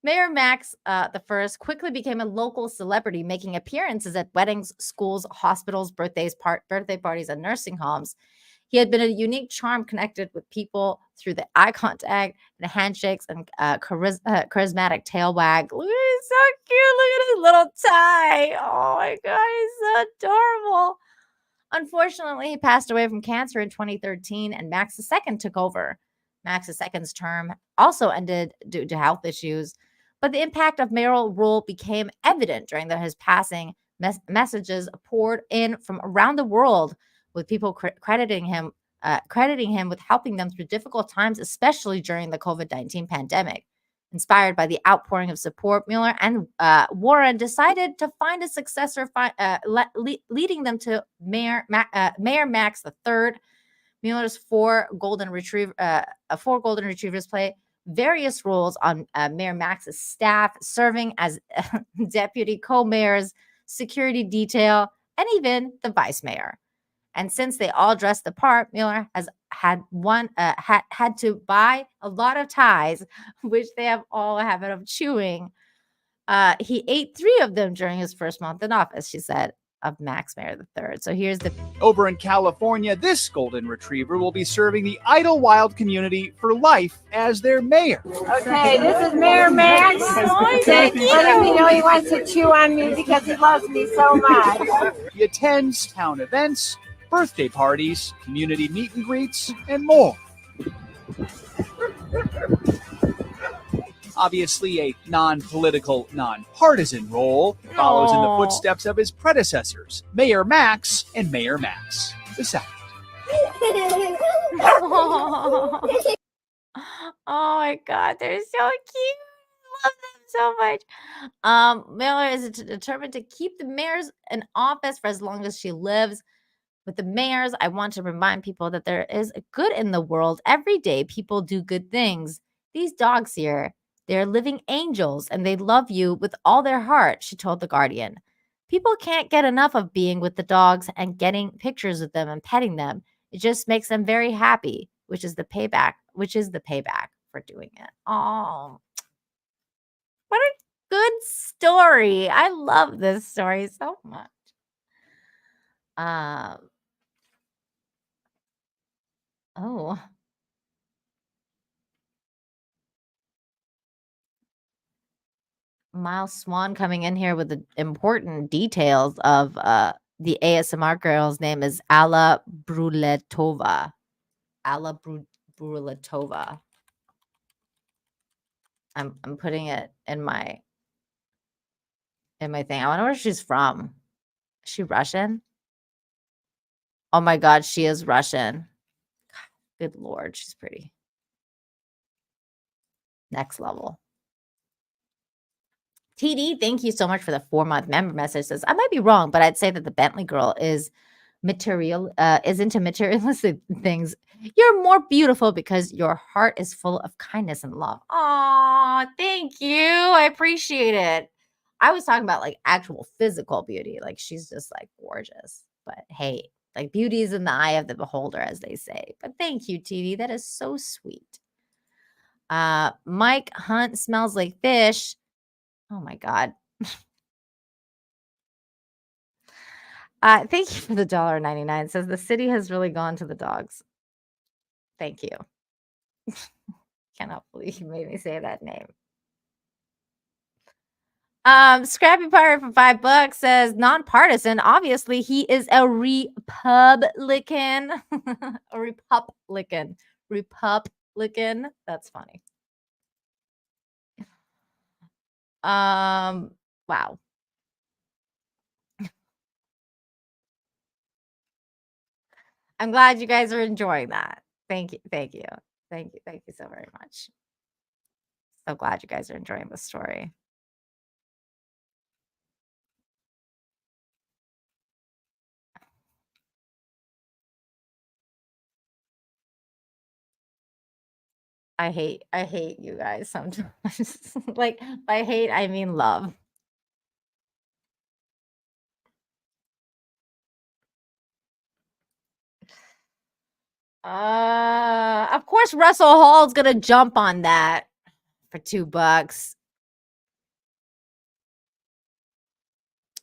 [SPEAKER 4] Mayor Max the First quickly became a local celebrity, making appearances at weddings, schools, hospitals, birthday parties, and nursing homes. He had been a unique charm connected with people through the eye contact and handshakes and charismatic tail wag. Look, he's so cute. Look at his little tie. Oh my God, he's so adorable. Unfortunately, he passed away from cancer in 2013, and Max II took over. Max II's term also ended due to health issues, but the impact of mayoral rule became evident during his passing. Messages poured in from around the world, with people crediting him with helping them through difficult times, especially during the COVID-19 pandemic. Inspired by the outpouring of support, Mueller and Warren decided to find a successor, leading them to Mayor Max III. Mueller's four golden retrievers play various roles on Mayor Max's staff, serving as deputy co-mayors, security detail, and even the vice mayor. And since they all dressed the part, Mueller has had to buy a lot of ties, which they have all a habit of chewing. He ate 3 of them during his first month in office, she said, of Max Mayor III. So here's the...
[SPEAKER 15] Over in California, this golden retriever will be serving the Idlewild community for life as their mayor.
[SPEAKER 16] Okay, this is Mayor Max. Letting me know he wants to chew on me because he loves me so much.
[SPEAKER 15] He attends town events, birthday parties, community meet and greets, and more. Obviously, a non-political, non-partisan role, follows in the footsteps of his predecessors, Mayor Max and Mayor Max II.
[SPEAKER 4] Oh my God, they're so cute. I love them so much. Mueller is determined to keep the mayors in office for as long as she lives. With the mayors, I want to remind people that there is good in the world. Every day, people do good things. These dogs here, they're living angels, and they love you with all their heart, she told The Guardian. People can't get enough of being with the dogs and getting pictures of them and petting them. It just makes them very happy, which is the payback for doing it. Oh, what a good story. I love this story so much. Oh. Miles Swan coming in here with the important details of the ASMR girl's name is Alla Bruletova. Bruletova. I'm putting it in my thing. I wonder where she's from. Is she Russian? Oh my God, she is Russian. Good Lord, she's pretty. Next level. TD, thank you so much for the 4-month member message. Says, I might be wrong, but I'd say that the Bentley girl is is into materialistic things, you're more beautiful because your heart is full of kindness and love. Oh, thank you. I appreciate it. I was talking about like actual physical beauty. Like she's just like gorgeous. But hey, like beauty is in the eye of the beholder, as they say. But thank you, TD. That is so sweet. Mike Hunt smells like fish. Oh my God. Thank you for the $1.99. Says the city has really gone to the dogs. Thank you. Cannot believe you made me say that name. Scrappy Pirate for $5 says nonpartisan. Obviously, he is a Republican. A Republican. Republican. That's funny. Wow. I'm glad you guys are enjoying that. Thank you. Thank you. Thank you. Thank you so very much. So glad you guys are enjoying the story. I hate you guys sometimes. Like by hate, I mean love. Of course Russell Hall's gonna jump on that for $2.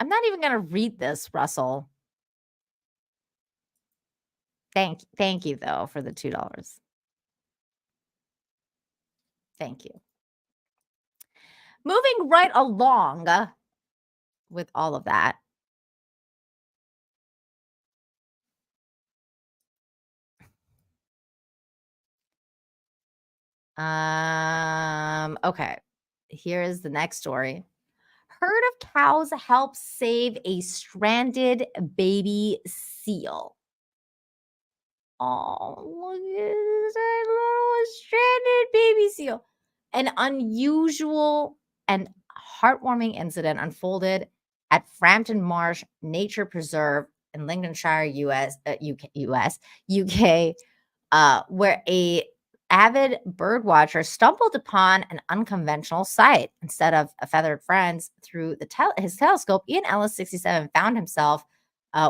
[SPEAKER 4] I'm not even gonna read this, Russell. Thank you though for the $2. Thank you. Moving right along with all of that. Okay. Here is the next story. Herd of cows helps save a stranded baby seal. Oh, look at this little stranded baby seal. An unusual and heartwarming incident unfolded at Frampton Marsh Nature Preserve in Lincolnshire, UK, where a avid bird watcher stumbled upon an unconventional sight. Instead of feathered friends through his telescope, Ian Ellis, 67, found himself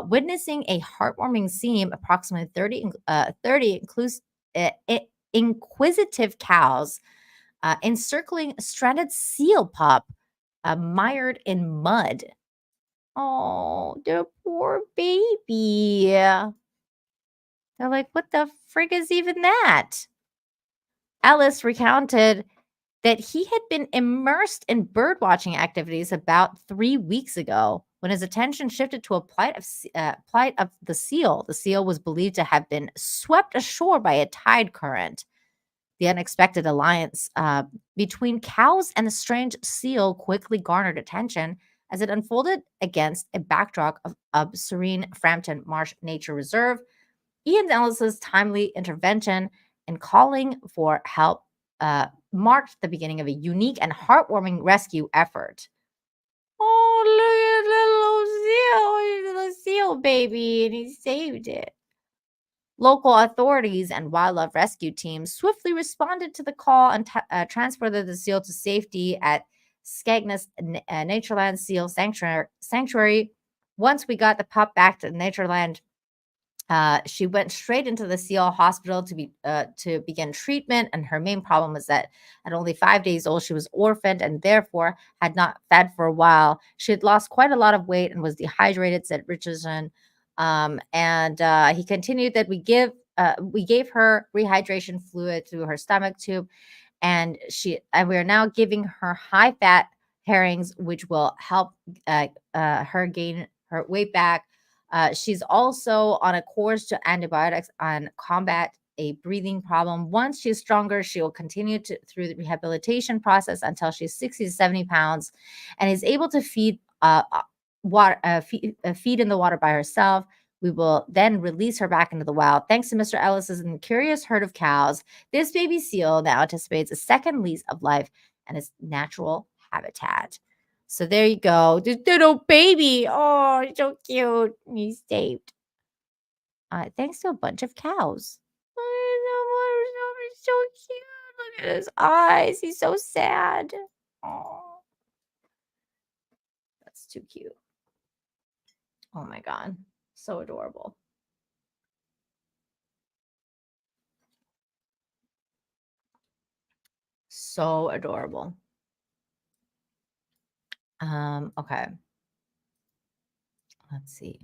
[SPEAKER 4] witnessing a heartwarming scene. Approximately 30 inquisitive cows encircling a stranded seal pup mired in mud. Oh, the poor baby. They're like, what the frig is even that? Ellis recounted that he had been immersed in bird watching activities about 3 weeks ago when his attention shifted to a plight of the seal. The seal was believed to have been swept ashore by a tide current. The unexpected alliance between cows and the strange seal quickly garnered attention as it unfolded against a backdrop of serene Frampton Marsh Nature Reserve. Ian Ellis's timely intervention and calling for help marked the beginning of a unique and heartwarming rescue effort. Oh, look at the little seal baby, and he saved it. Local authorities and wildlife rescue teams swiftly responded to the call and transported the seal to safety at Skegness Natureland Seal Sanctuary. Once we got the pup back to Natureland, she went straight into the seal hospital to begin treatment, and her main problem was that at only 5 days old, she was orphaned and therefore had not fed for a while. She had lost quite a lot of weight and was dehydrated, said Richardson. He continued that we gave her rehydration fluid through her stomach tube, and we are now giving her high-fat herrings, which will help her gain her weight back. She's also on a course to antibiotics and combat a breathing problem. Once she's stronger, she will continue through the rehabilitation process until she's 60 to 70 pounds and is able to feed in the water by herself. We will then release her back into the wild. Thanks to Mr. Ellis's and curious herd of cows, this baby seal now anticipates a second lease of life and its natural habitat. So there you go. This little baby. Oh, so cute. He's saved. thanks to a bunch of cows. Oh, he's so cute. Look at his eyes. He's so sad. Oh, that's too cute. Oh my God. So adorable. So adorable. Okay. Let's see.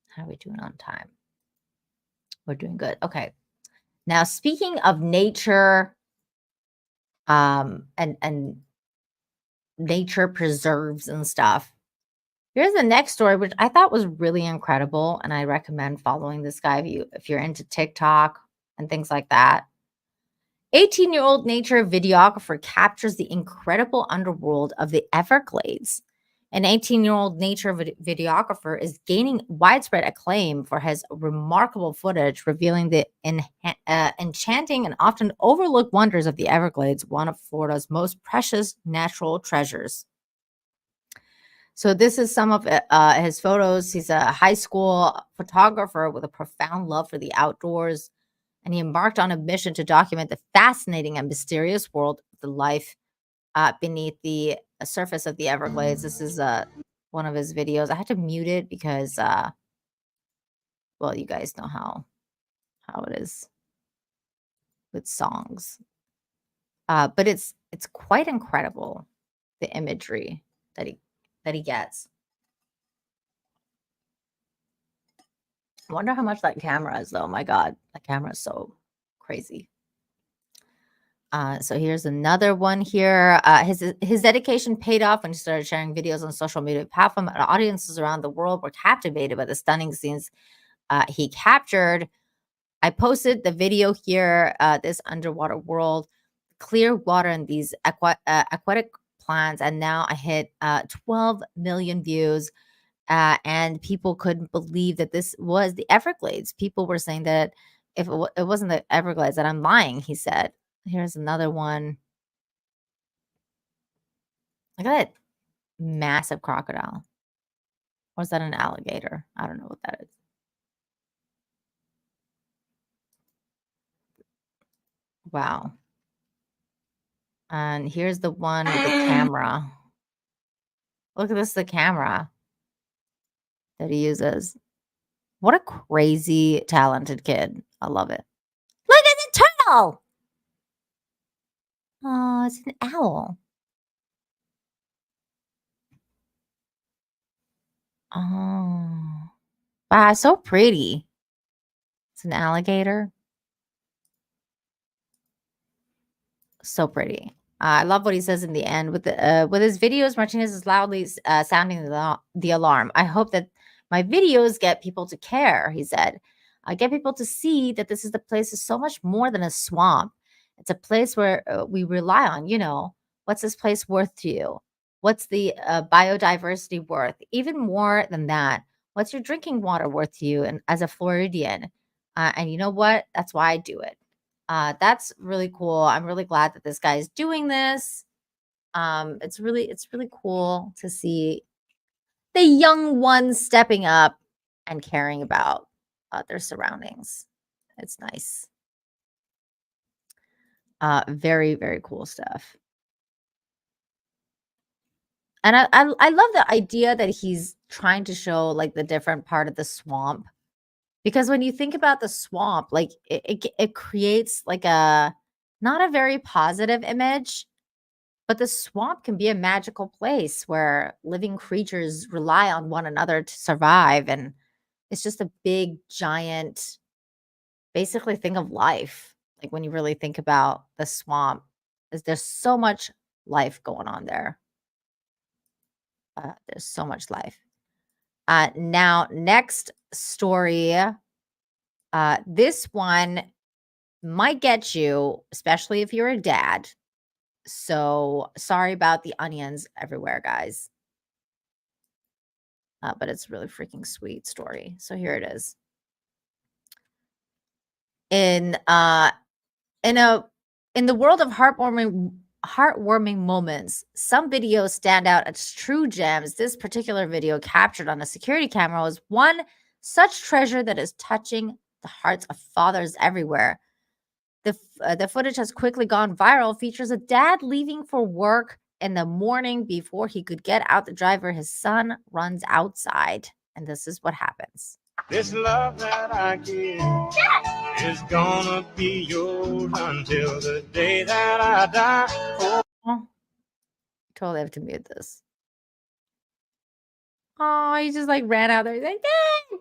[SPEAKER 4] How are we doing on time? We're doing good. Okay. Now, speaking of nature, and nature preserves and stuff. Here's the next story, which I thought was really incredible, and I recommend following this guy if you're into TikTok and things like that. 18-year-old nature videographer captures the incredible underworld of the Everglades. An 18-year-old nature videographer is gaining widespread acclaim for his remarkable footage, revealing the enchanting and often overlooked wonders of the Everglades, one of Florida's most precious natural treasures. So this is some of his photos. He's a high school photographer with a profound love for the outdoors, and he embarked on a mission to document the fascinating and mysterious world of the life beneath the surface of the Everglades. This is one of his videos. I had to mute it because, well, you guys know how it is with songs. But it's quite incredible, the imagery that he gets. I wonder how much that camera is, though. My God, that camera is so crazy. So here's another one here. His dedication paid off when he started sharing videos on social media platforms, and audiences around the world were captivated by the stunning scenes he captured. I posted the video here, this underwater world, clear water and these aquatic plants, and now I hit 12 million views. And people couldn't believe that this was the Everglades. People were saying that if it wasn't the Everglades, that I'm lying, he said. Here's another one. Look at that massive crocodile. Or is that an alligator? I don't know what that is. Wow. And here's the one with the camera. Look at this, the camera that he uses. What a crazy, talented kid. I love it. Look at the turtle. Oh, it's an owl. Oh. Wow, so pretty. It's an alligator. So pretty. I love what he says in the end. With his videos, Martinez is loudly sounding the alarm. I hope that my videos get people to care, he said. I get people to see that this is the place is so much more than a swamp. It's a place where we rely on, what's this place worth to you? What's the biodiversity worth? Even more than that, what's your drinking water worth to you? And as a Floridian, and you know what? That's why I do it. That's really cool. I'm really glad that this guy is doing this. It's really cool to see the young ones stepping up and caring about their surroundings. It's nice. Very, very cool stuff. And I love the idea that he's trying to show like the different part of the swamp. Because when you think about the swamp, like it creates like not a very positive image, but the swamp can be a magical place where living creatures rely on one another to survive. And it's just a big, giant, basically thing of life. Like when you really think about the swamp, there's so much life going on there. There's so much life. Now, next story. This one might get you, especially if you're a dad. So sorry about the onions everywhere, guys. But it's a really freaking sweet story. So here it is. In the world of heartwarming moments, some videos stand out as true gems. This particular video captured on a security camera was one such treasure that is touching the hearts of fathers everywhere. The footage has quickly gone viral. Features a dad leaving for work in the morning. Before he could get out the driver, his son runs outside. And this is what happens.
[SPEAKER 17] This love that I give is gonna be yours until the day that I die.
[SPEAKER 4] Oh, totally have to mute this. Oh, he just like ran out there. He's like, Dad!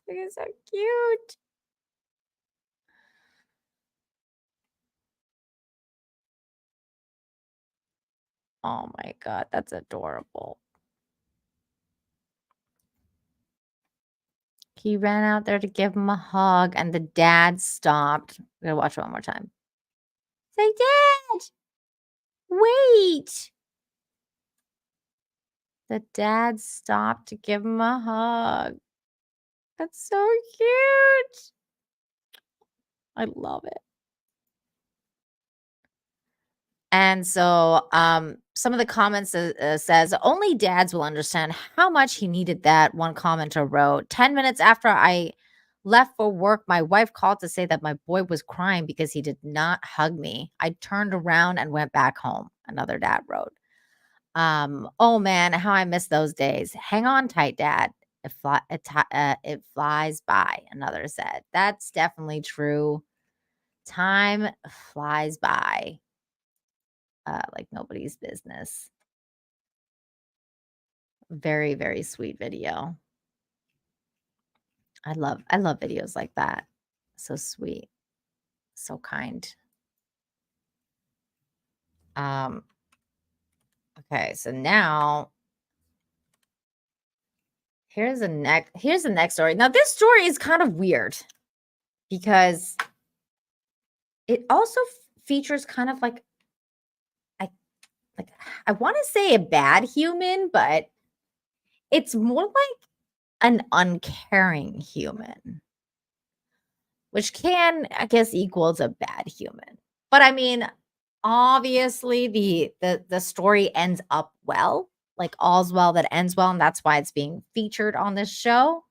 [SPEAKER 4] He's so cute. Oh my God, that's adorable. He ran out there to give him a hug, and the dad stopped. I'm gonna watch it one more time. Say, Dad, wait. The dad stopped to give him a hug. That's so cute. I love it. And so some of the comments says, only dads will understand how much he needed that. One commenter wrote, 10 minutes after I left for work, my wife called to say that my boy was crying because he did not hug me. I turned around and went back home. Another dad wrote, oh man, how I miss those days. Hang on tight, Dad. It flies by. Another said, that's definitely true. Time flies by. Like nobody's business. Very, very sweet video. I love videos like that. So sweet. So kind. Okay, so now here's the next story. Now this story is kind of weird because it also features kind of like I want to say a bad human, but it's more like an uncaring human, which can, I guess, equals a bad human. But I mean, obviously the story ends up well, like all's well that ends well, and that's why it's being featured on this show.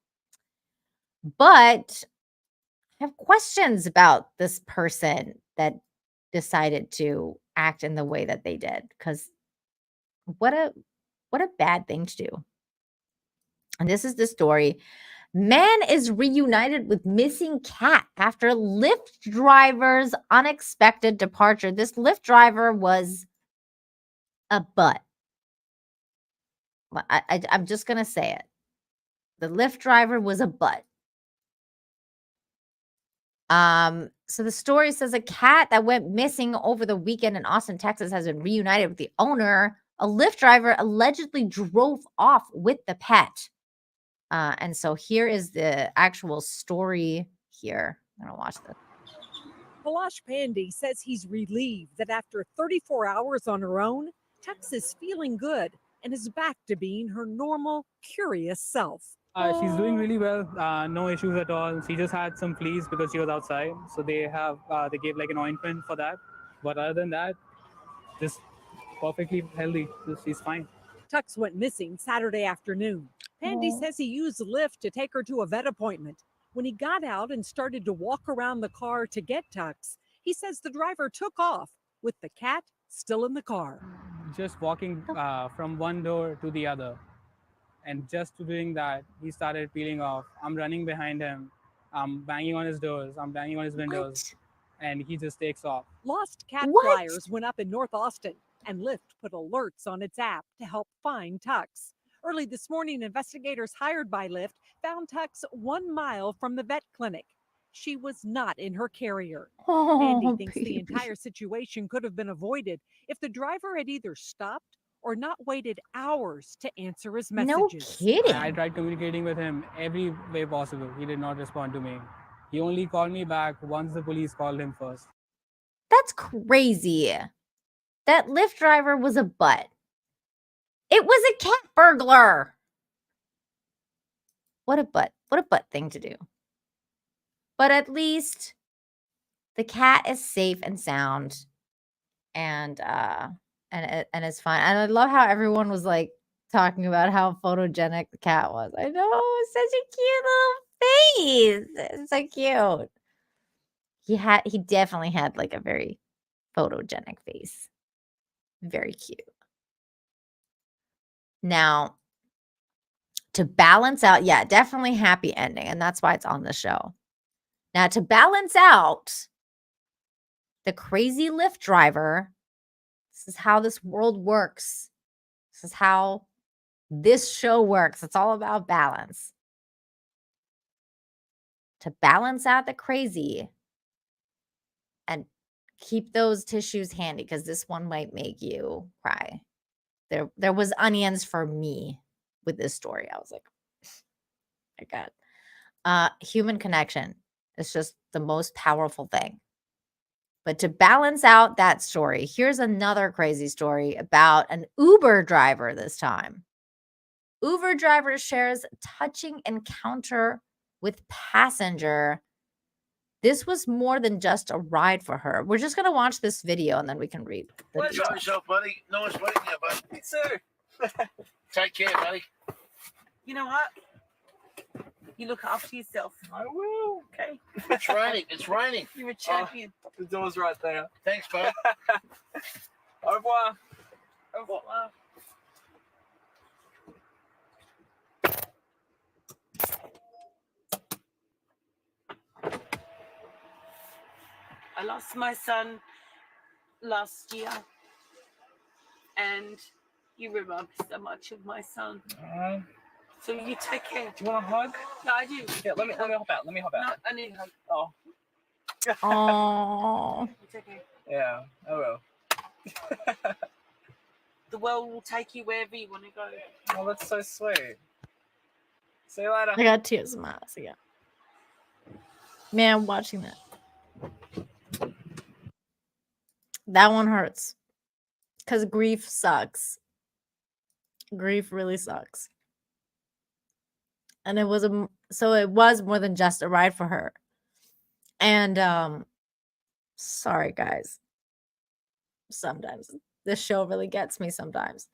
[SPEAKER 4] But I have questions about this person that decided to act in the way that they did, because what a bad thing to do. And this is the story. Man is reunited with missing cat after Lyft driver's unexpected departure. This Lyft driver was a butt. I'm just going to say it. The Lyft driver was a butt. So the story says a cat that went missing over the weekend in Austin, Texas has been reunited with the owner. A Lyft driver allegedly drove off with the pet. And so here is the actual story here. I'm going to watch this.
[SPEAKER 18] Palash Pandy says he's relieved that after 34 hours on her own, Tex is feeling good and is back to being her normal, curious self.
[SPEAKER 19] She's doing really well. No issues at all. She just had some fleas because she was outside. So they gave like an ointment for that. But other than that, just perfectly healthy. She's fine.
[SPEAKER 18] Tux went missing Saturday afternoon. Pandy says he used Lyft to take her to a vet appointment. When he got out and started to walk around the car to get Tux, he says the driver took off with the cat still in the car.
[SPEAKER 19] Just walking from one door to the other. And just doing that, he started peeling off. I'm running behind him. I'm banging on his doors. I'm banging on his windows. And he just takes off.
[SPEAKER 18] Lost cat flyers went up in North Austin, and Lyft put alerts on its app to help find Tux. Early this morning, investigators hired by Lyft found Tux 1 mile from the vet clinic. She was not in her carrier. Andy thinks the entire situation could have been avoided if the driver had either stopped or not waited hours to answer his messages.
[SPEAKER 4] No kidding.
[SPEAKER 19] I tried communicating with him every way possible. He did not respond to me. He only called me back once the police called him first.
[SPEAKER 4] That's crazy. That Lyft driver was a butt. It was a cat burglar. What a butt thing to do. But at least the cat is safe and sound, and it's fine. And I love how everyone was like talking about how photogenic the cat was. I know, such a cute little face. It's so cute. He definitely had like a very photogenic face. Very cute. Now, to balance out, yeah, definitely happy ending, and that's why it's on the show. Now, to balance out the crazy Lyft driver, this is how this world works. This is how this show works. It's all about balance. To balance out the crazy and keep those tissues handy, because this one might make you cry. There was onions for me with this story. I was like, my God. Human connection is just the most powerful thing. But to balance out that story, here's another crazy story about an Uber driver this time. Uber driver shares touching encounter with passenger. This was more than just a ride for her. We're just going to watch this video and then we can read.
[SPEAKER 20] Enjoy yourself, buddy. Nice meeting you, buddy. Me too. Take care, buddy.
[SPEAKER 21] You know what? You look after yourself.
[SPEAKER 20] I will.
[SPEAKER 21] Okay.
[SPEAKER 20] It's raining. It's raining.
[SPEAKER 21] You're a champion.
[SPEAKER 19] The door's right there.
[SPEAKER 20] Thanks, bud.
[SPEAKER 19] Au revoir.
[SPEAKER 21] Au revoir. I lost my son last year, and you remind me so much of my son. So you take care.
[SPEAKER 19] Do you want a hug?
[SPEAKER 21] No, I do.
[SPEAKER 19] Yeah, let me hop out. Let me hop out.
[SPEAKER 21] No, I need a hug.
[SPEAKER 19] Oh.
[SPEAKER 4] Oh.
[SPEAKER 21] You take care.
[SPEAKER 19] Yeah, I will.
[SPEAKER 21] The world will take you wherever you want to go.
[SPEAKER 19] Oh, that's so sweet. See you later.
[SPEAKER 4] I got tears in my eyes again. Man, watching that. That one hurts. Because grief sucks. Grief really sucks. And it was more than just a ride for her. And sorry guys. Sometimes this show really gets me sometimes.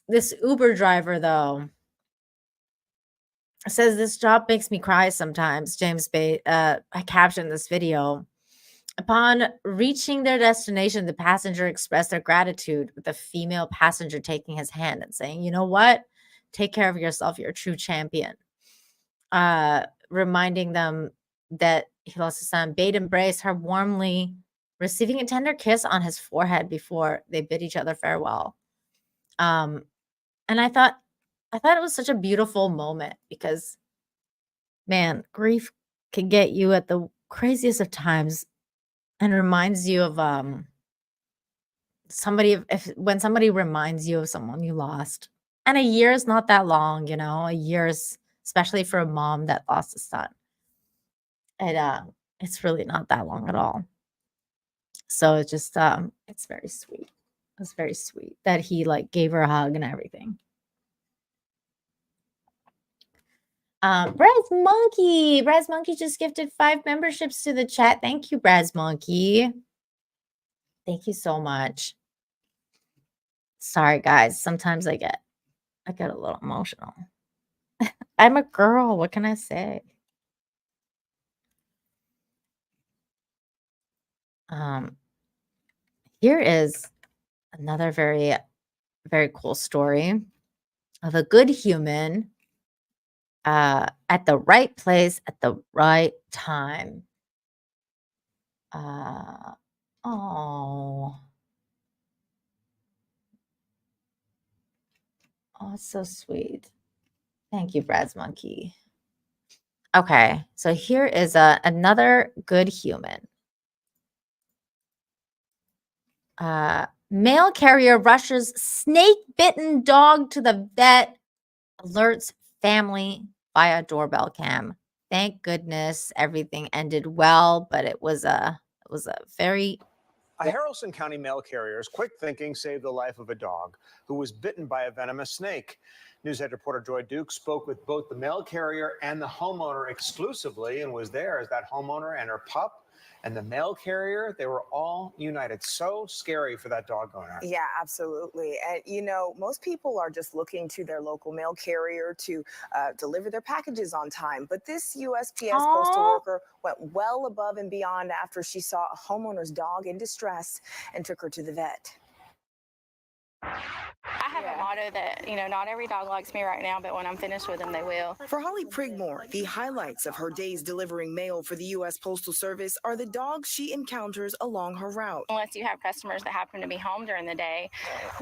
[SPEAKER 4] This Uber driver though says this job makes me cry sometimes. James Bay I captioned this video. Upon reaching their destination, the passenger expressed their gratitude with the female passenger taking his hand and saying, "You know what? Take care of yourself. You're a true champion." Reminding them that he lost his son. Bade embraced her warmly, receiving a tender kiss on his forehead before they bid each other farewell. And I thought it was such a beautiful moment because, man, grief can get you at the craziest of times and reminds you of when somebody reminds you of someone you lost. And a year is not that long, you know, a year is, especially for a mom that lost a son. It's really not that long at all. So it's just, it's very sweet. It's very sweet that he like gave her a hug and everything. Braz Monkey just gifted 5 memberships to the chat. Thank you, Braz Monkey. Thank you so much. Sorry, guys. Sometimes I get a little emotional. I'm a girl. What can I say? Here is another very, very cool story of a good human at the right place at the right time. Oh, it's so sweet. Thank you, Brad's Monkey. Okay, so here is another good human. Mail carrier rushes snake-bitten dog to the vet, alerts family via doorbell cam. Thank goodness everything ended well, but it was a very...
[SPEAKER 2] A Haralson County mail carrier's quick thinking saved the life of a dog who was bitten by a venomous snake. Newshead reporter Joy Duke spoke with both the mail carrier and the homeowner exclusively and was there as that homeowner and her pup
[SPEAKER 1] and the mail carrier, they were all united. So scary for that dog owner.
[SPEAKER 22] Yeah, absolutely. And, you know, most people are just looking to their local mail carrier to deliver their packages on time. But this USPS postal worker went well above and beyond after she saw a homeowner's dog in distress and took her to the vet.
[SPEAKER 23] I have a motto that, you know, not every dog likes me right now, but when I'm finished with them, they will.
[SPEAKER 22] For Holly Prigmore, the highlights of her days delivering mail for the U.S. Postal Service are the dogs she encounters along her route.
[SPEAKER 23] Unless you have customers that happen to be home during the day,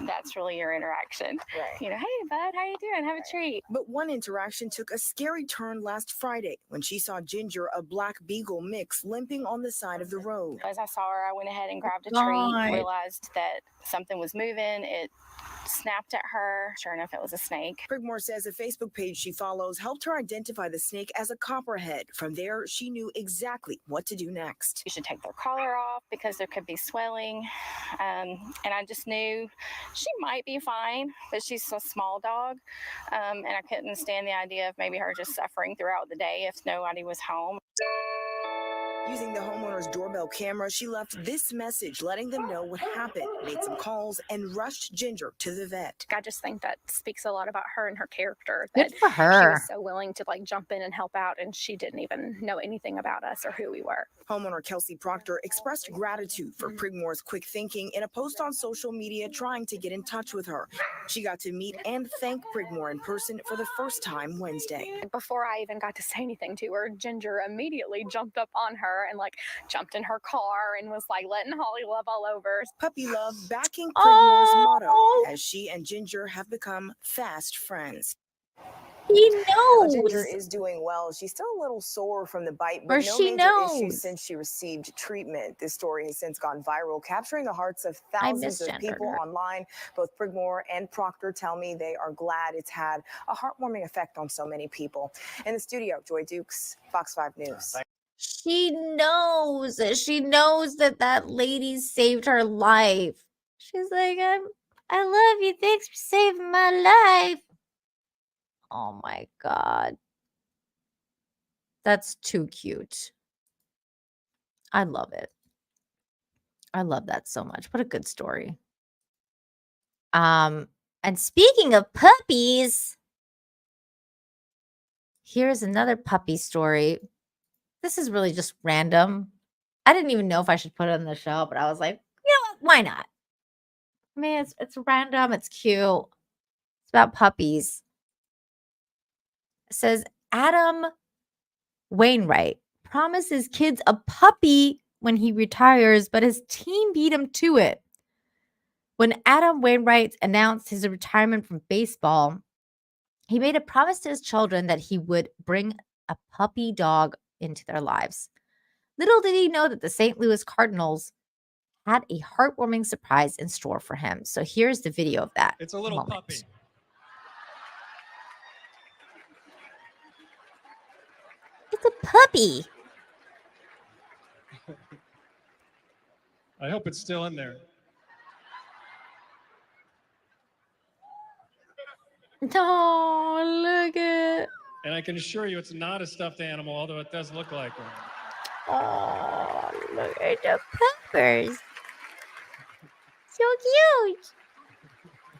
[SPEAKER 23] that's really your interaction.
[SPEAKER 22] Right.
[SPEAKER 23] You know, hey, bud, how you doing? Have a treat.
[SPEAKER 22] But one interaction took a scary turn last Friday when she saw Ginger, a black beagle mix, limping on the side of the road.
[SPEAKER 23] As I saw her, I went ahead and grabbed a
[SPEAKER 22] God.
[SPEAKER 23] treat, realized that something was moving. It snapped at her. Sure enough, it was a snake.
[SPEAKER 22] Prigmore says a Facebook page she follows helped her identify the snake as a copperhead. From there, she knew exactly what to do next.
[SPEAKER 23] You should take their collar off because there could be swelling. And I just knew she might be fine, but she's a small dog. And I couldn't stand the idea of maybe her just suffering throughout the day if nobody was home.
[SPEAKER 22] Using the homeowner's doorbell camera, she left this message letting them know what happened, made some calls, and rushed Ginger to the vet.
[SPEAKER 23] I just think that speaks a lot about her and her character.
[SPEAKER 4] Good
[SPEAKER 23] That
[SPEAKER 4] for
[SPEAKER 23] She
[SPEAKER 4] her.
[SPEAKER 23] was so willing to like jump in and help out, and she didn't even know anything about us or who we were.
[SPEAKER 22] Homeowner Kelsey Proctor expressed gratitude for Prigmore's quick thinking in a post on social media trying to get in touch with her. She got to meet and thank Prigmore in person for the first time Wednesday.
[SPEAKER 23] Before I even got to say anything to her, Ginger immediately jumped up on her and like jumped in her car and was like letting Holly love all over.
[SPEAKER 22] Puppy love backing Prigmore's motto as she and Ginger have become fast friends.
[SPEAKER 4] He knows.
[SPEAKER 22] Ginger is doing well. She's still a little sore from the bite, but
[SPEAKER 4] Or
[SPEAKER 22] no
[SPEAKER 4] she
[SPEAKER 22] major
[SPEAKER 4] knows.
[SPEAKER 22] issues since she received treatment. This story has since gone viral, capturing the hearts of thousands of
[SPEAKER 4] misgendered
[SPEAKER 22] people
[SPEAKER 4] her.
[SPEAKER 22] online. Both Prigmore and Proctor tell me they are glad it's had a heartwarming effect on so many people. In the studio, Joy Dukes, Fox 5 News.
[SPEAKER 4] She knows. She knows that that lady saved her life. She's like, I love you. Thanks for saving my life. Oh my God. That's too cute. I love it. I love that so much. What a good story. And speaking of puppies, here's another puppy story. This is really just random. I didn't even know if I should put it on the show, but I was like, you know what? Why not? I mean, it's random. It's cute. It's about puppies. It says Adam Wainwright promises kids a puppy when he retires, but his team beat him to it. When Adam Wainwright announced his retirement from baseball, he made a promise to his children that he would bring a puppy dog into their lives. Little did he know that the St. Louis Cardinals had a heartwarming surprise in store for him. So here's the video of that.
[SPEAKER 24] It's a little
[SPEAKER 4] moment.
[SPEAKER 24] puppy.
[SPEAKER 4] It's a puppy.
[SPEAKER 24] I hope it's still in there.
[SPEAKER 4] Oh, look at.
[SPEAKER 24] And I can assure you it's not a stuffed animal, although it does look like one.
[SPEAKER 4] Oh, look at the peppers. So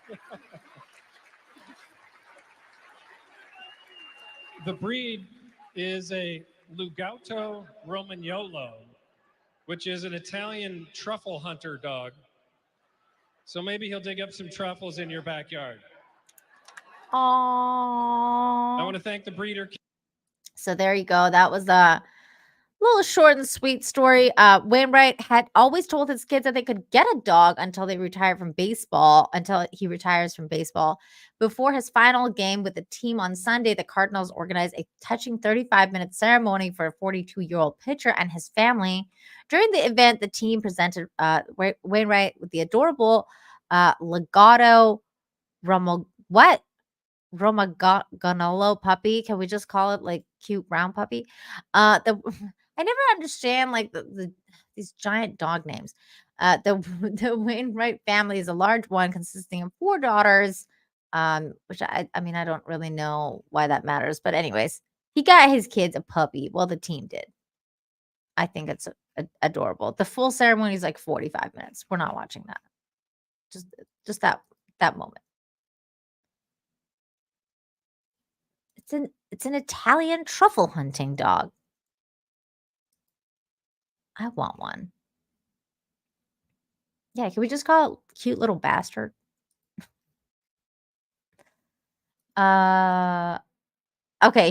[SPEAKER 4] cute.
[SPEAKER 24] The breed is a Lugauto Romagnolo, which is an Italian truffle hunter dog. So maybe he'll dig up some truffles in your backyard.
[SPEAKER 4] Aww.
[SPEAKER 24] I want to thank the breeder.
[SPEAKER 4] So there you go. That was a little short and sweet story. Wainwright had always told his kids that they could get a dog until he retires from baseball. Before his final game with the team on Sunday, the Cardinals organized a touching 35-minute ceremony for a 42-year-old pitcher and his family. During the event, the team presented Wainwright with the adorable Legato Romagnolo puppy. Can we just call it like cute brown puppy? I never understand like these giant dog names. The Wainwright family is a large one consisting of 4 daughters, which I mean, I don't really know why that matters. But anyways, he got his kids a puppy. Well, the team did. I think it's adorable. The full ceremony is like 45 minutes. We're not watching that. Just that moment. It's an Italian truffle hunting dog. I want one. Yeah, can we just call it cute little bastard? Okay,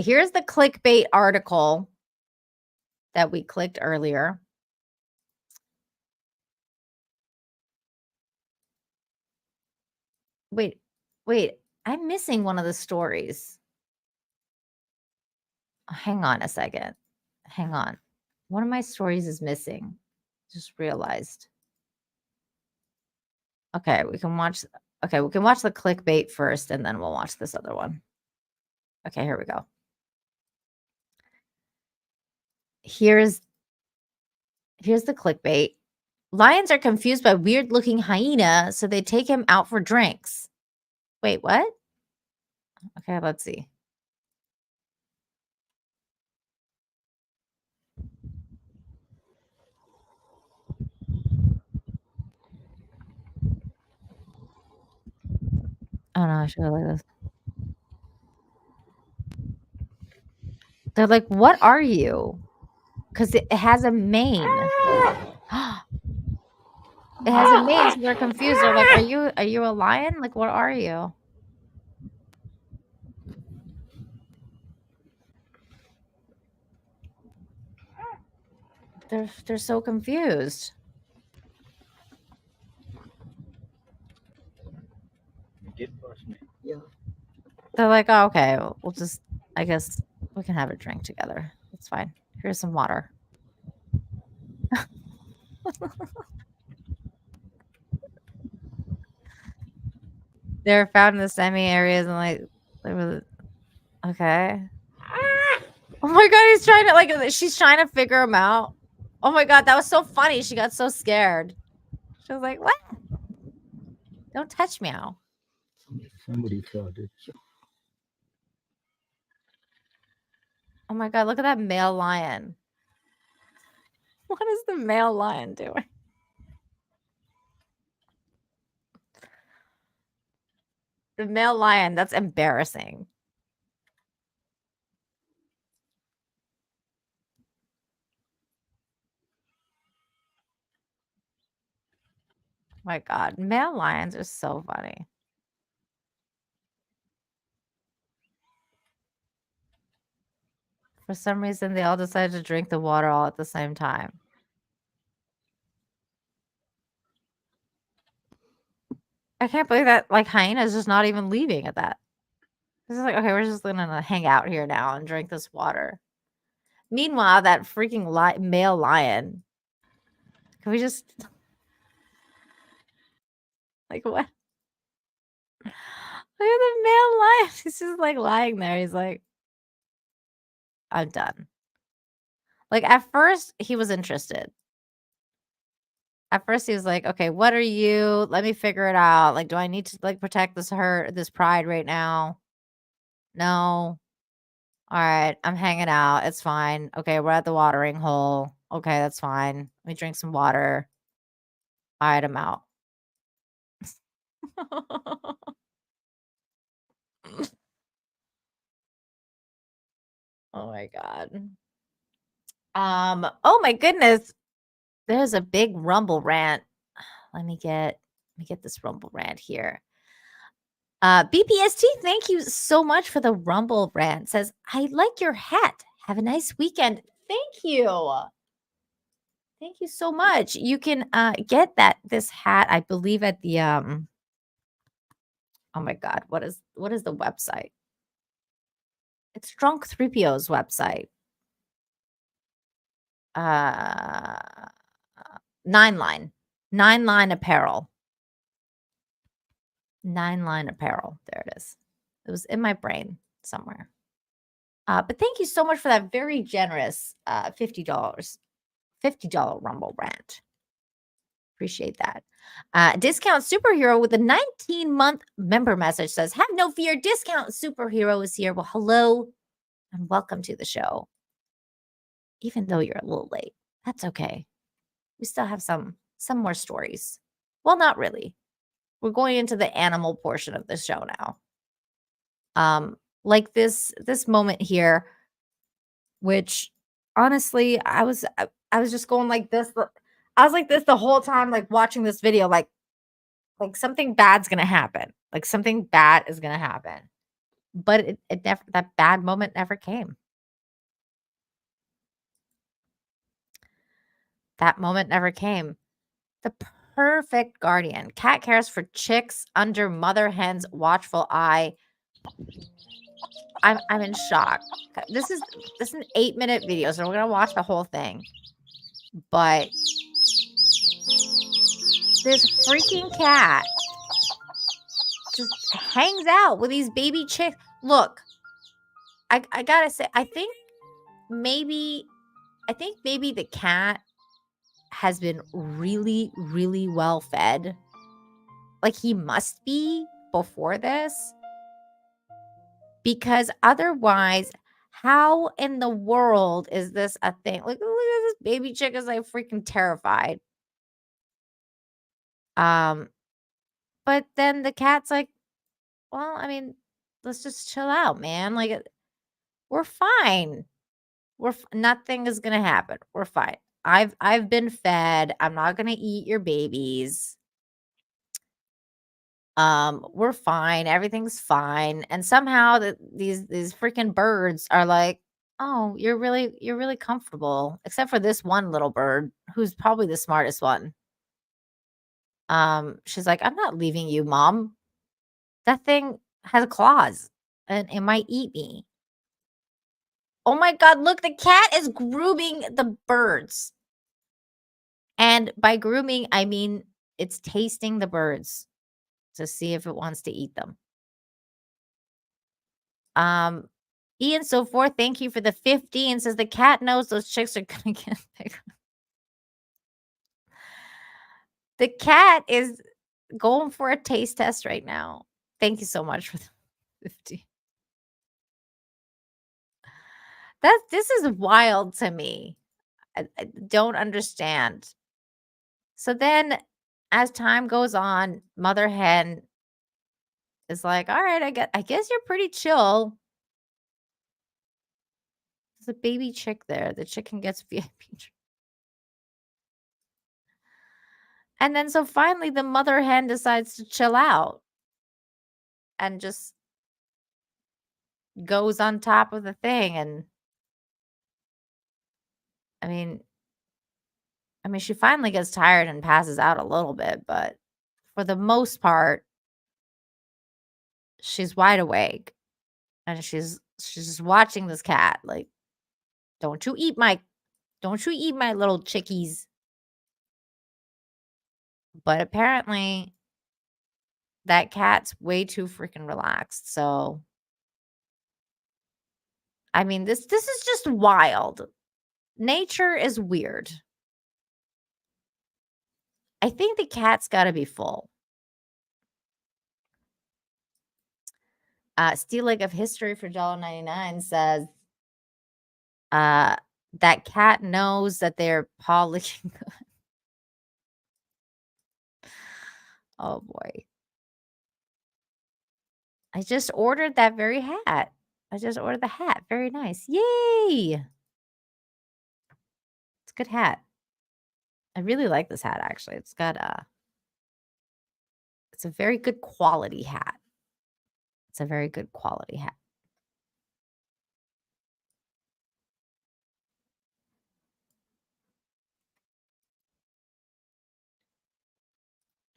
[SPEAKER 4] here's the clickbait article that we clicked earlier. Wait, I'm missing one of the stories. Hang on a second. Hang on. One of my stories is missing. Just realized. Okay, we can watch the clickbait first and then we'll watch this other one. Okay, here we go. Here's the clickbait. Lions are confused by weird-looking hyena, so they take him out for drinks. Wait, what? Okay, let's see. Oh no, I should go like this. They're like, what are you? Because it has a mane. It has a mane, so they're confused. They're like, are you a lion? Like, what are you? They're so confused.
[SPEAKER 3] Yeah.
[SPEAKER 4] They're like, oh, okay, we'll just, I guess we can have a drink together. That's fine. Here's some water. They're found in the semi areas and like, they were, okay. Oh my God, she's trying to figure him out. Oh my God, that was so funny. She got so scared. She was like, what? Don't touch meow.
[SPEAKER 3] Somebody thought it.
[SPEAKER 4] Oh my God, look at that male lion. What is the male lion doing? The male lion, that's embarrassing. My God, male lions are so funny. For some reason, they all decided to drink the water all at the same time. I can't believe that, like, hyena is just not even leaving at that. This is like, okay, we're just gonna hang out here now and drink this water. Meanwhile, that freaking male lion. Can we just... Like, what? Look at the male lion. He's just, like, lying there. He's like, I'm done. Like, at first, he was interested. At first, he was like, okay, what are you? Let me figure it out. Like, do I need to, like, protect this pride right now? No. All right, I'm hanging out. It's fine. Okay, we're at the watering hole. Okay, that's fine. Let me drink some water. All right, I'm out. Oh my God. Oh my goodness. There's a big rumble rant. Let me get this rumble rant here. BPST, thank you so much for the rumble rant. Says, I like your hat. Have a nice weekend. Thank you. Thank you so much. You can get this hat, I believe, at the oh my God, what is the website? It's Drunk 3PO's website. 9line apparel. 9line apparel. There it is. It was in my brain somewhere. But thank you so much for that very generous $50 rumble rant. Appreciate that. Discount Superhero with a 19-month member message says, have no fear, Discount Superhero is here. Well, hello and welcome to the show. Even though you're a little late, that's okay. we still have some more stories. Well, not really. We're going into the animal portion of the show now. Like this moment here, which honestly, I was just going like this. I was like this the whole time, like watching this video, like something bad's gonna happen. Like something bad is gonna happen. But it never, that bad moment never came. That moment never came. The perfect guardian. Cat cares for chicks under mother hen's watchful eye. I'm in shock. This is an 8-minute video, so we're gonna watch the whole thing. But this freaking cat just hangs out with these baby chicks. Look, I gotta say, I think maybe the cat has been really, really well fed. Like he must be before this. Because otherwise, how in the world is this a thing? Like, look at this baby chick is like freaking terrified. But then the cat's like, well, I mean, let's just chill out, man. Like, we're fine. Nothing is gonna happen. We're fine. I've been fed. I'm not gonna eat your babies. We're fine. Everything's fine. And somehow these freaking birds are like, oh, you're really comfortable. Except for this one little bird who's probably the smartest one. She's like, I'm not leaving you, Mom. That thing has claws and it might eat me. Oh my God, look, the cat is grooming the birds. And by grooming, I mean it's tasting the birds to see if it wants to eat them. Ian so forth, thank you for the 50 and says the cat knows those chicks are gonna get bigger. The cat is going for a taste test right now. Thank you so much for the 50. This is wild to me. I don't understand. So then as time goes on, mother hen is like, all right, I guess you're pretty chill. There's a baby chick there. The chicken gets VIP. And then so finally the mother hen decides to chill out and just goes on top of the thing. And I mean, she finally gets tired and passes out a little bit, but for the most part, she's wide awake and she's just watching this cat like, don't you eat my little chickies. But apparently that cat's way too freaking relaxed. So I mean, this is just wild. Nature is weird. I think the cat's got to be full. Steel Leg of History for $1.99 says, that cat knows that they're paw licking good. Oh boy. I just ordered that very hat. I just ordered the hat. Very nice. Yay! It's a good hat. I really like this hat actually. It's got it's a very good quality hat. It's a very good quality hat.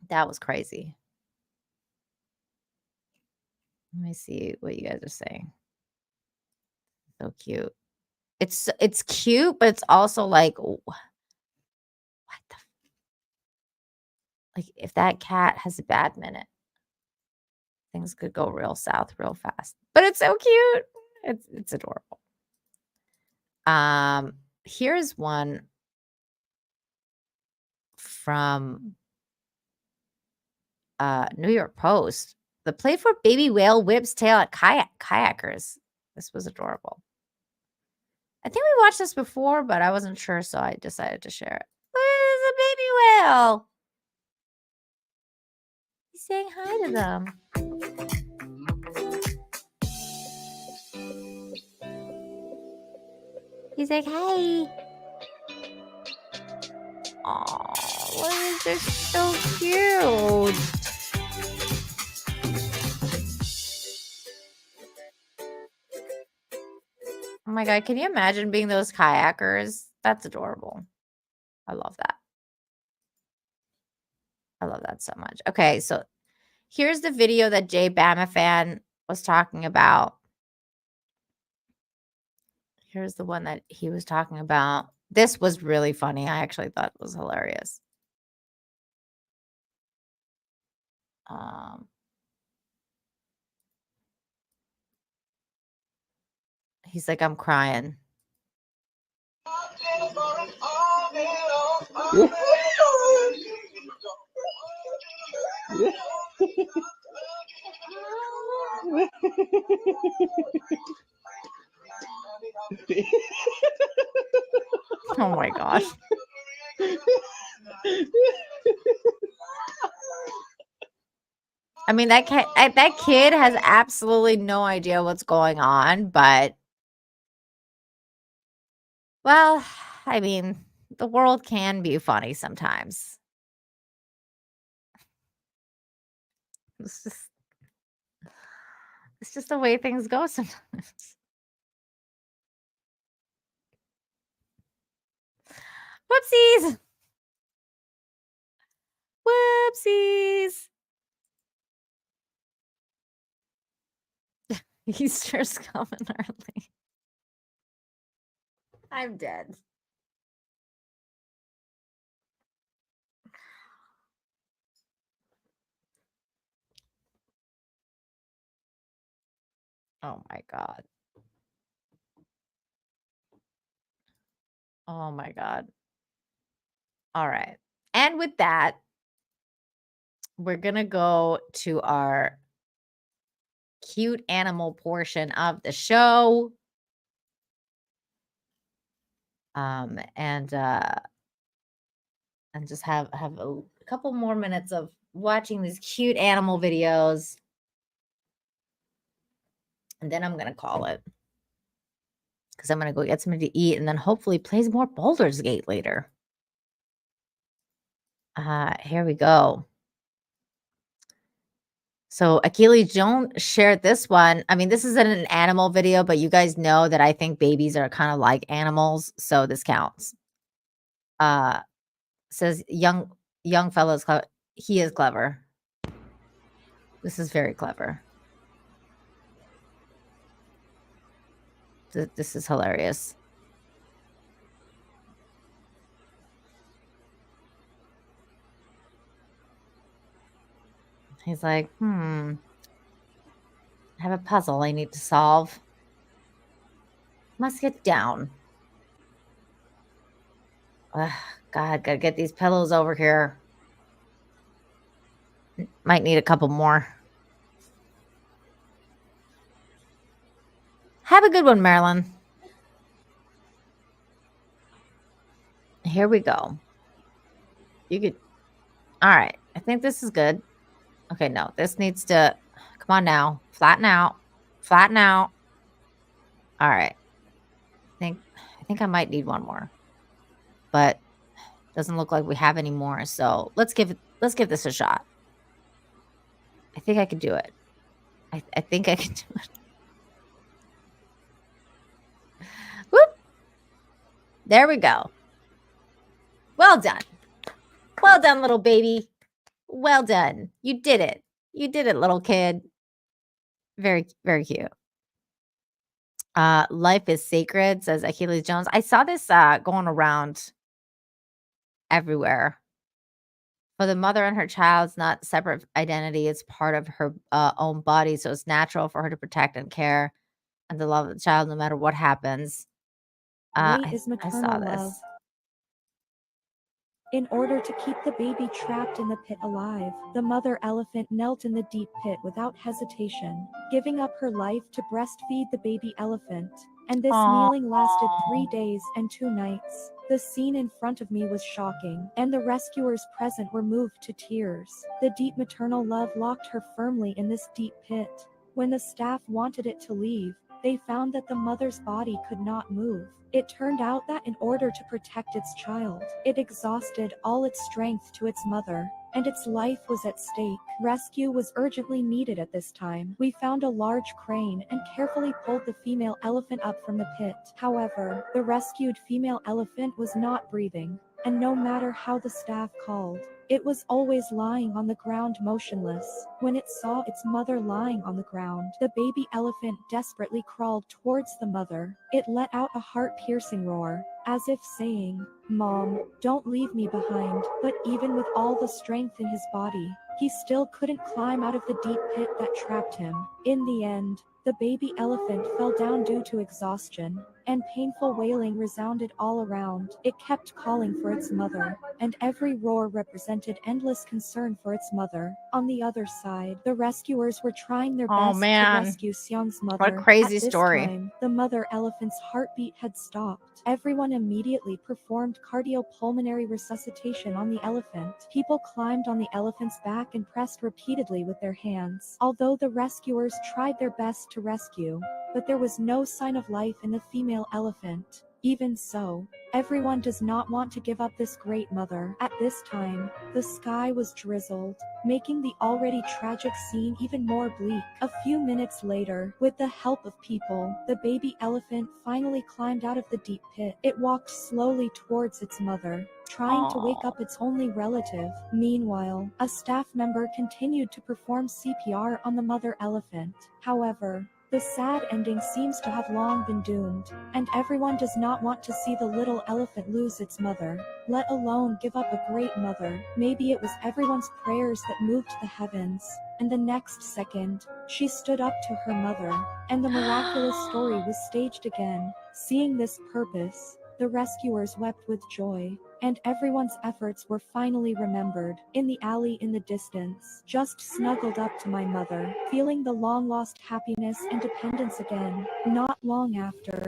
[SPEAKER 4] That was crazy. Let me see what you guys are saying. So cute. It's cute, but it's also like, what the? Like if that cat has a bad minute, things could go real south real fast. But it's so cute. It's adorable. Here's one from New York Post. The playful baby whale whips tail at kayakers. This was adorable. I think we watched this before, but I wasn't sure, so I decided to share it. There's a Emmanuel. He's saying hi to them. He's like, hey. Oh, what is this? So cute. Oh my God, can you imagine being those kayakers? That's adorable. I love that. I love that so much. Okay, so here's the video that Jay Bama fan was talking about. Here's the one that he was talking about. This was really funny. I actually thought it was hilarious. He's like, I'm crying. Oh my gosh. I mean, that kid has absolutely no idea what's going on, but well, I mean, the world can be funny sometimes. It's just the way things go sometimes. Whoopsies. Whoopsies. Easter's coming early. I'm dead. Oh my God. Oh my God. All right. And with that, we're going to go to our cute animal portion of the show. And just have a couple more minutes of watching these cute animal videos. And then I'm going to call it. Because I'm going to go get something to eat and then hopefully play more Baldur's Gate later. Here we go. So Achilles Jones shared this one. I mean, this isn't an animal video, but you guys know that I think babies are kind of like animals. So this counts. Says young fellow is clever. He is clever. This is very clever. This is hilarious. He's like, I have a puzzle I need to solve. Must get down. Ugh, God, gotta get these pillows over here. Might need a couple more. Have a good one, Marilyn. Here we go. You could. All right. I think this is good. Okay, no. This needs to. Come on now. Flatten out. Flatten out. All right. I think I might need one more. But doesn't look like we have any more. So let's give this a shot. I think I can do it. I think I can do it. Whoop. There we go. Well done. Well done, little baby. Well done. You did it. You did it, little kid. Very, very cute. Life is sacred, says Achilles Jones. I saw this going around everywhere. For the mother and her child's not separate identity. It's part of her own body. So it's natural for her to protect and care and to love the child no matter what happens. I saw this.
[SPEAKER 5] In order to keep the baby trapped in the pit alive, the mother elephant knelt in the deep pit without hesitation, giving up her life to breastfeed the baby elephant. And this kneeling lasted 3 days and 2 nights. The scene in front of me was shocking, and the rescuers present were moved to tears. The deep maternal love locked her firmly in this deep pit. When the staff wanted it to leave, they found that the mother's body could not move. It turned out that in order to protect its child, it exhausted all its strength to its mother, and its life was at stake. Rescue was urgently needed at this time. We found a large crane and carefully pulled the female elephant up from the pit. However, the rescued female elephant was not breathing, and no matter how the staff called, it was always lying on the ground motionless. When it saw its mother lying on the ground, the baby elephant desperately crawled towards the mother. It let out a heart-piercing roar, as if saying, "Mom, don't leave me behind." But even with all the strength in his body, he still couldn't climb out of the deep pit that trapped him. In the end, the baby elephant fell down due to exhaustion, and painful wailing resounded all around. It kept calling for its mother, and every roar represented endless concern for its mother. On the other side, the rescuers were trying their best to rescue Xiang's mother.
[SPEAKER 4] What a crazy
[SPEAKER 5] At this
[SPEAKER 4] story.
[SPEAKER 5] time, the mother elephant's heartbeat had stopped. Everyone immediately performed cardiopulmonary resuscitation on the elephant. People climbed on the elephant's back and pressed repeatedly with their hands. Although the rescuers tried their best to rescue, but there was no sign of life in the female elephant. Even so, everyone does not want to give up this great mother. At this time, the sky was drizzled, making the already tragic scene even more bleak. A few minutes later, with the help of people, the baby elephant finally climbed out of the deep pit. It walked slowly towards its mother, trying to wake up its only relative. Meanwhile, a staff member continued to perform CPR on the mother elephant. However, the sad ending seems to have long been doomed, and everyone does not want to see the little elephant lose its mother, let alone give up a great mother. Maybe it was everyone's prayers that moved the heavens, and the next second, she stood up to her mother, and the miraculous story was staged again. Seeing this purpose, the rescuers wept with joy, and everyone's efforts were finally remembered. In the alley in the distance, just snuggled up to my mother, feeling the long-lost happiness and dependence again. Not long after,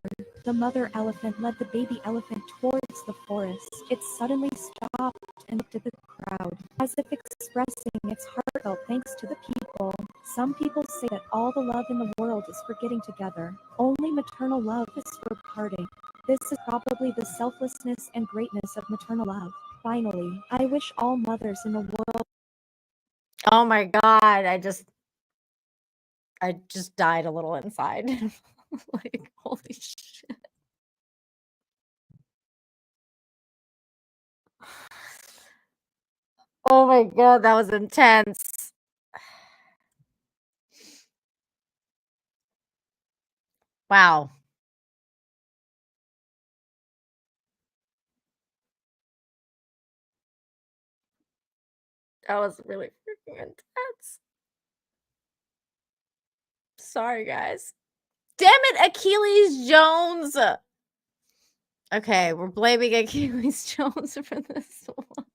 [SPEAKER 5] the mother elephant led the baby elephant towards the forest. It suddenly stopped and looked at the crowd, as if expressing its heartfelt thanks to the people. Some people say that all the love in the world is for getting together. Only maternal love is for parting. This is probably the selflessness and greatness of maternal love. Finally, I wish all mothers in the world.
[SPEAKER 4] Oh my God. I just died a little inside. Like, holy shit. Oh my God, that was intense. Wow. That was really freaking intense. Sorry, guys. Damn it, Achilles Jones. Okay, we're blaming Achilles Jones for this one.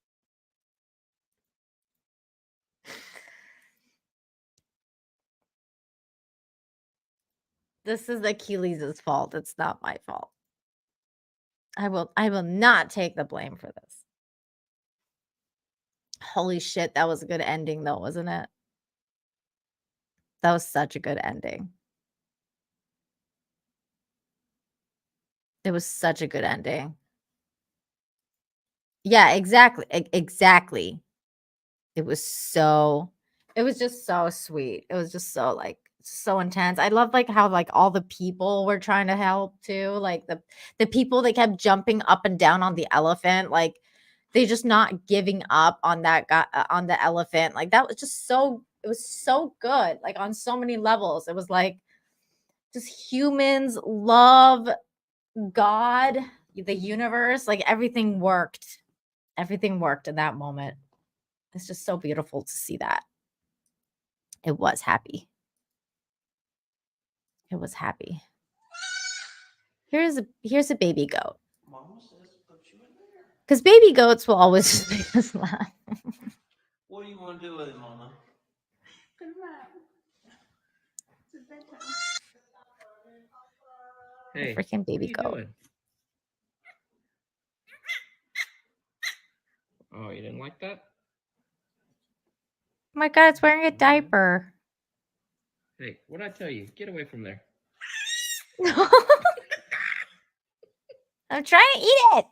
[SPEAKER 4] This is Achilles' fault. It's not my fault. I will not take the blame for this. Holy shit, that was a good ending though, wasn't it? That was such a good ending. It was such a good ending. Yeah, exactly. Exactly. It was just so sweet. It was just so like so intense. I love like how like all the people were trying to help too. Like the people that kept jumping up and down on the elephant, like they just not giving up on that guy on the elephant. Like that was just so it was so good. Like on so many levels. It was like just humans love God, the universe, like everything worked. Everything worked in that moment. It's just so beautiful to see that. It was happy. It was happy. Here's a baby goat. Because baby goats will always just make us laugh.
[SPEAKER 20] What do you want to do with it, Mama?
[SPEAKER 4] The
[SPEAKER 20] Hey,
[SPEAKER 4] freaking
[SPEAKER 20] what
[SPEAKER 4] baby
[SPEAKER 20] are you
[SPEAKER 4] goat.
[SPEAKER 20] doing? Oh, you didn't like that?
[SPEAKER 4] Oh my God, it's wearing a diaper.
[SPEAKER 20] Hey, what'd I tell you? Get away from there.
[SPEAKER 4] I'm trying to eat it.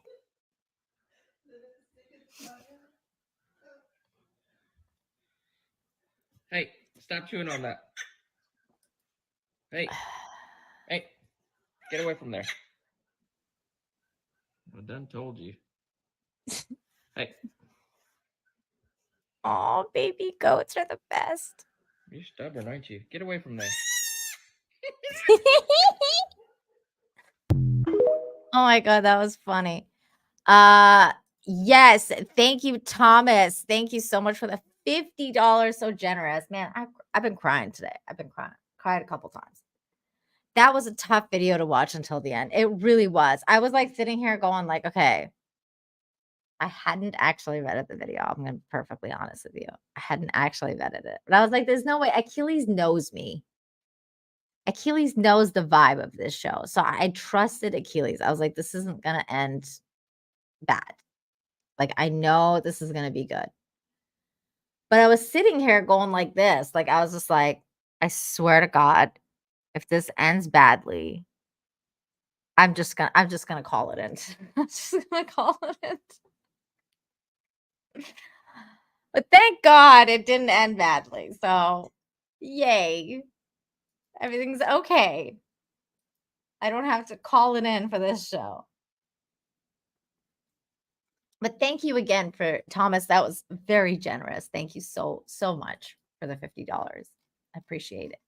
[SPEAKER 20] Hey, stop chewing on that. Hey, hey, get away from there. I done told you. Hey,
[SPEAKER 4] Oh, baby goats are the best.
[SPEAKER 20] you're stubborn, aren't you? Get away from there.
[SPEAKER 4] Oh my God, that was funny. Yes, thank you, Thomas. Thank you so much for the $50. So generous. Man, I've been crying today. I've been crying. Cried a couple times. That was a tough video to watch until the end. It really was. I was like sitting here going like, okay. I hadn't actually vetted the video. I'm going to be perfectly honest with you. I hadn't actually vetted it. But I was like, there's no way. Achilles knows me. Achilles knows the vibe of this show. So I trusted Achilles. I was like, this isn't going to end bad. Like, I know this is going to be good. But I was sitting here going like this. Like, I was just like, I swear to God, if this ends badly, I'm just gonna call it in. I'm just gonna call it in. But thank God it didn't end badly. So yay. Everything's okay. I don't have to call it in for this show. But thank you again for Thomas. That was very generous. Thank you so much for the $50. I appreciate it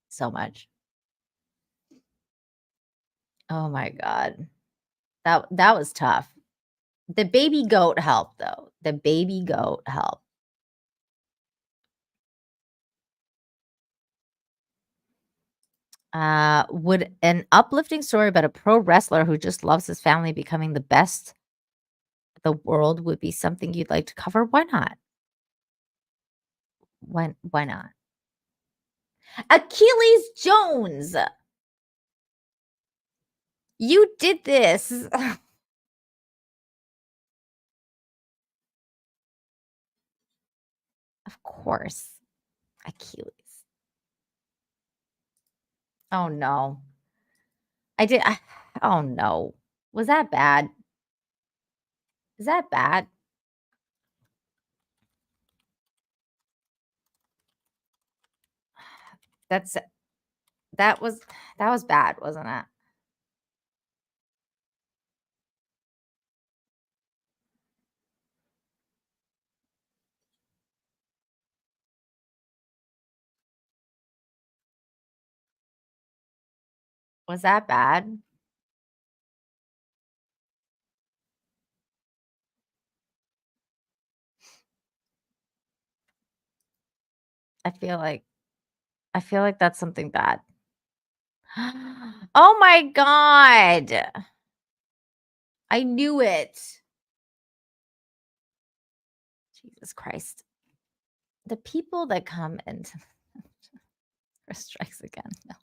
[SPEAKER 4] so much. Oh my God. That was tough. The baby goat helped though. The baby goat helped. Would an uplifting story about a pro wrestler who just loves his family becoming the best the world would be something you'd like to cover? Why not? Why not? Achilles Jones. You did this. Of course. Achilles. Oh no. Oh no. Was that bad? Is that bad? That was bad, wasn't it? Was that bad? I feel like that's something bad. Oh my God. I knew it. Jesus Christ. The people that come into Chris strikes again. No.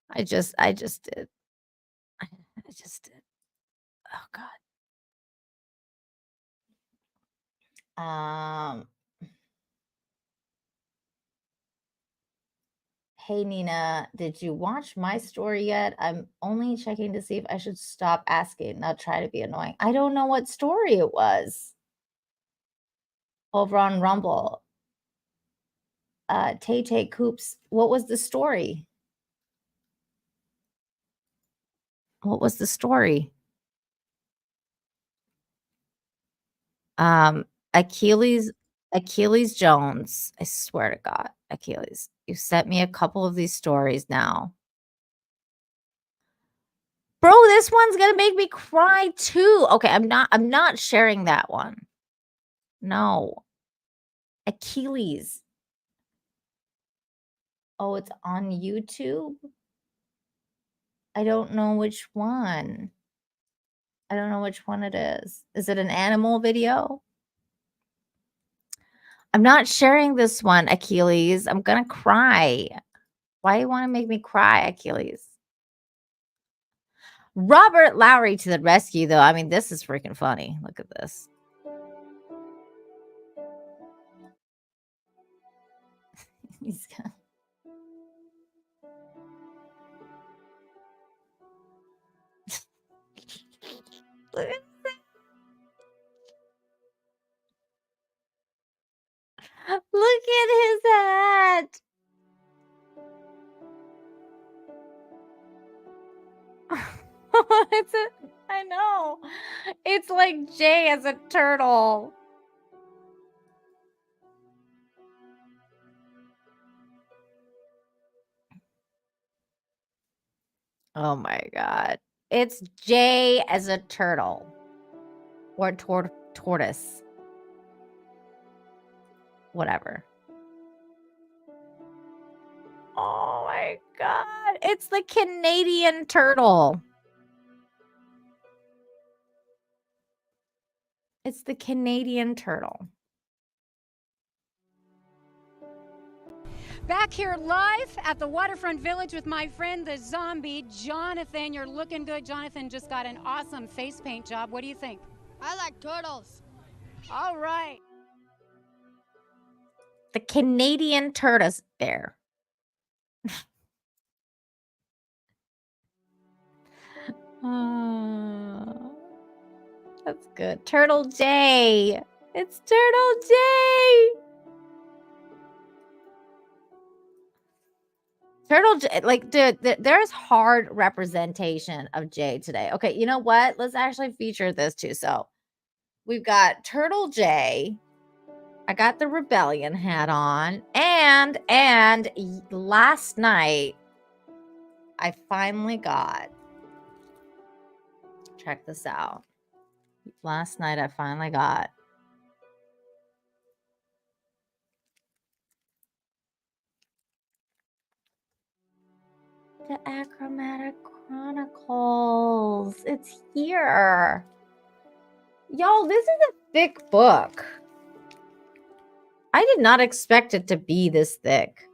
[SPEAKER 4] I just did. I just did. Oh God. Hey Nina, did you watch my story yet? I'm only checking to see if I should stop asking, not try to be annoying. I don't know what story it was. Over on Rumble. Tay Coops, what was the story? What was the story? Achilles Jones. I swear to God, Achilles, you sent me a couple of these stories now. Bro, this one's gonna make me cry too. Okay, I'm not sharing that one. No. Achilles. Oh, it's on YouTube? I don't know which one. I don't know which one it is. Is it an animal video? I'm not sharing this one, Achilles. I'm gonna cry. Why do you want to make me cry, Achilles? Robert Lowry to the rescue, though. I mean, this is freaking funny. Look at this. He's got... Look at this. Look at his hat. I know. It's like Jay as a turtle. Oh my God. It's Jay as a turtle. Or tortoise. Whatever. Oh my God. It's the Canadian turtle. It's the Canadian turtle.
[SPEAKER 6] Back here live at the Waterfront Village with my friend, the zombie, Jonathan. You're looking good. Jonathan just got an awesome face paint job. What do you think?
[SPEAKER 14] I like turtles.
[SPEAKER 6] All right.
[SPEAKER 4] The Canadian tortoise bear. That's good. Turtle J. It's Turtle J. Turtle J. Like, dude, there's hard representation of J today. Okay, you know what? Let's actually feature this too. So we've got Turtle J. I got the rebellion hat on. And last night, I finally got... Check this out. Last night, I finally got... The Achromatic Chronicles. It's here. Y'all, this is a thick book. I did not expect it to be this thick.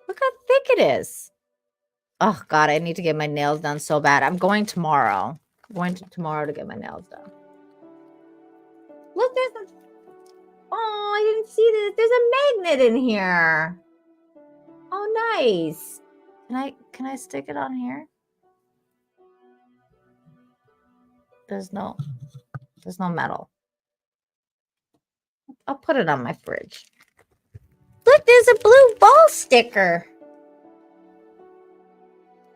[SPEAKER 4] Look how thick it is. Oh, God, I need to get my nails done so bad. I'm going tomorrow. I'm going tomorrow to get my nails done. Look, there's a... Oh, I didn't see this. There's a magnet in here. Oh, nice. Can I stick it on here? There's no metal. I'll put it on my fridge. Look, there's a blue ball sticker.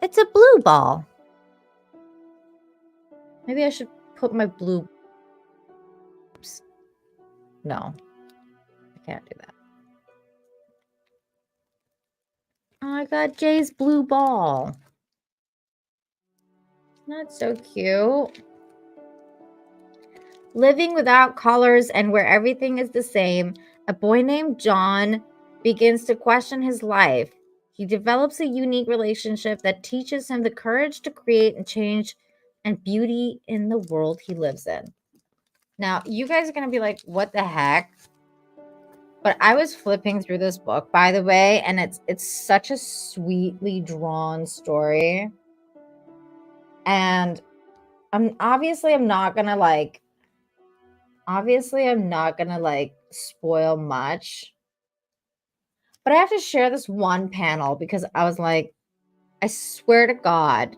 [SPEAKER 4] It's a blue ball. Maybe I should put my blue... Oops. No. I can't do that. Oh, I got Jay's blue ball. That's so cute. Living without colors and where everything is the same, a boy named John begins to question his life. He develops a unique relationship that teaches him the courage to create and change and beauty in the world he lives in. Now, you guys are going to be like, what the heck? But I was flipping through this book, by the way, and it's such a sweetly drawn story. And I'm not going to like spoil much. But I have to share this one panel because I was like, I swear to God,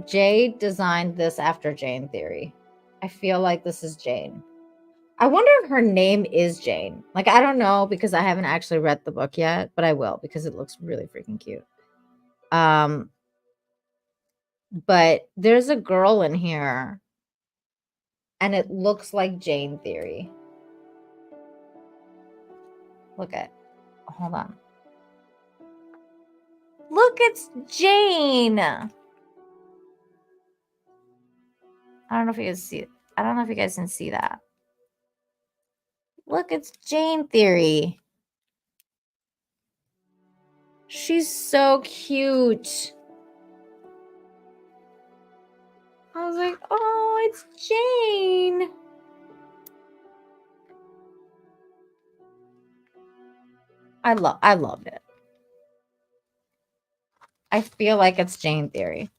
[SPEAKER 4] Jay designed this after Jane Theory. I feel like this is Jane. I wonder if her name is Jane. Like, I don't know because I haven't actually read the book yet, but I will because it looks really freaking cute. But there's a girl in here and it looks like Jane Theory. Hold on. Look, it's Jane. I don't know if you guys see it. I don't know if you guys can see that. Look, it's Jane Theory. She's so cute. I was like, oh, it's Jane. I loved it. I feel like it's Jane Theory.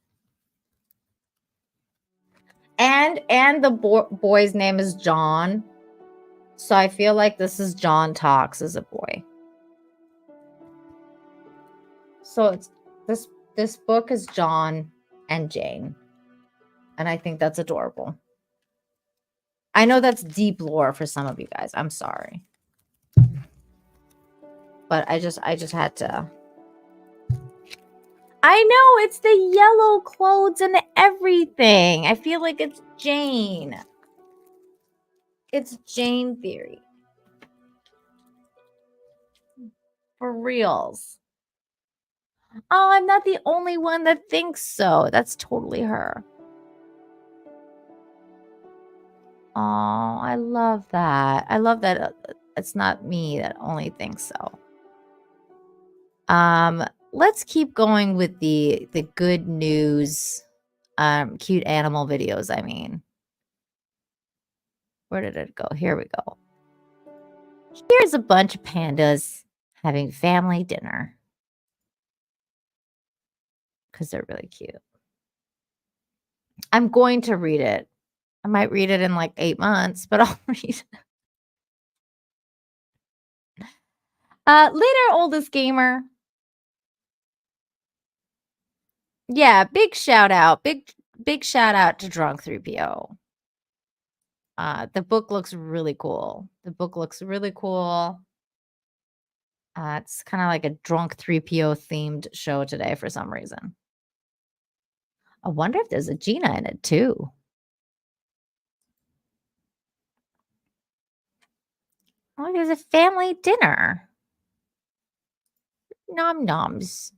[SPEAKER 4] And the boy's name is John. So I feel like this is John Talks as a boy. So it's this book is John and Jane. And I think that's adorable. I know that's deep lore for some of you guys. I'm sorry. But I just had to. I know it's the yellow clothes and everything. I feel like it's Jane. It's Jane Theory. For reals. Oh, I'm not the only one that thinks so. That's totally her. Oh, I love that. I love that it's not me that only thinks so. Let's keep going with the good news, cute animal videos, I mean. Where did it go? Here we go. Here's a bunch of pandas having family dinner. Because they're really cute. I'm going to read it. I might read it in like 8 months, but I'll read it. Later, oldest gamer. Yeah, big shout out. Big shout out to Drunk 3PO. The book looks really cool. It's kind of like a Drunk 3PO themed show today for some reason. I wonder if there's a Gina in it too. Oh, there's a family dinner. Nom noms.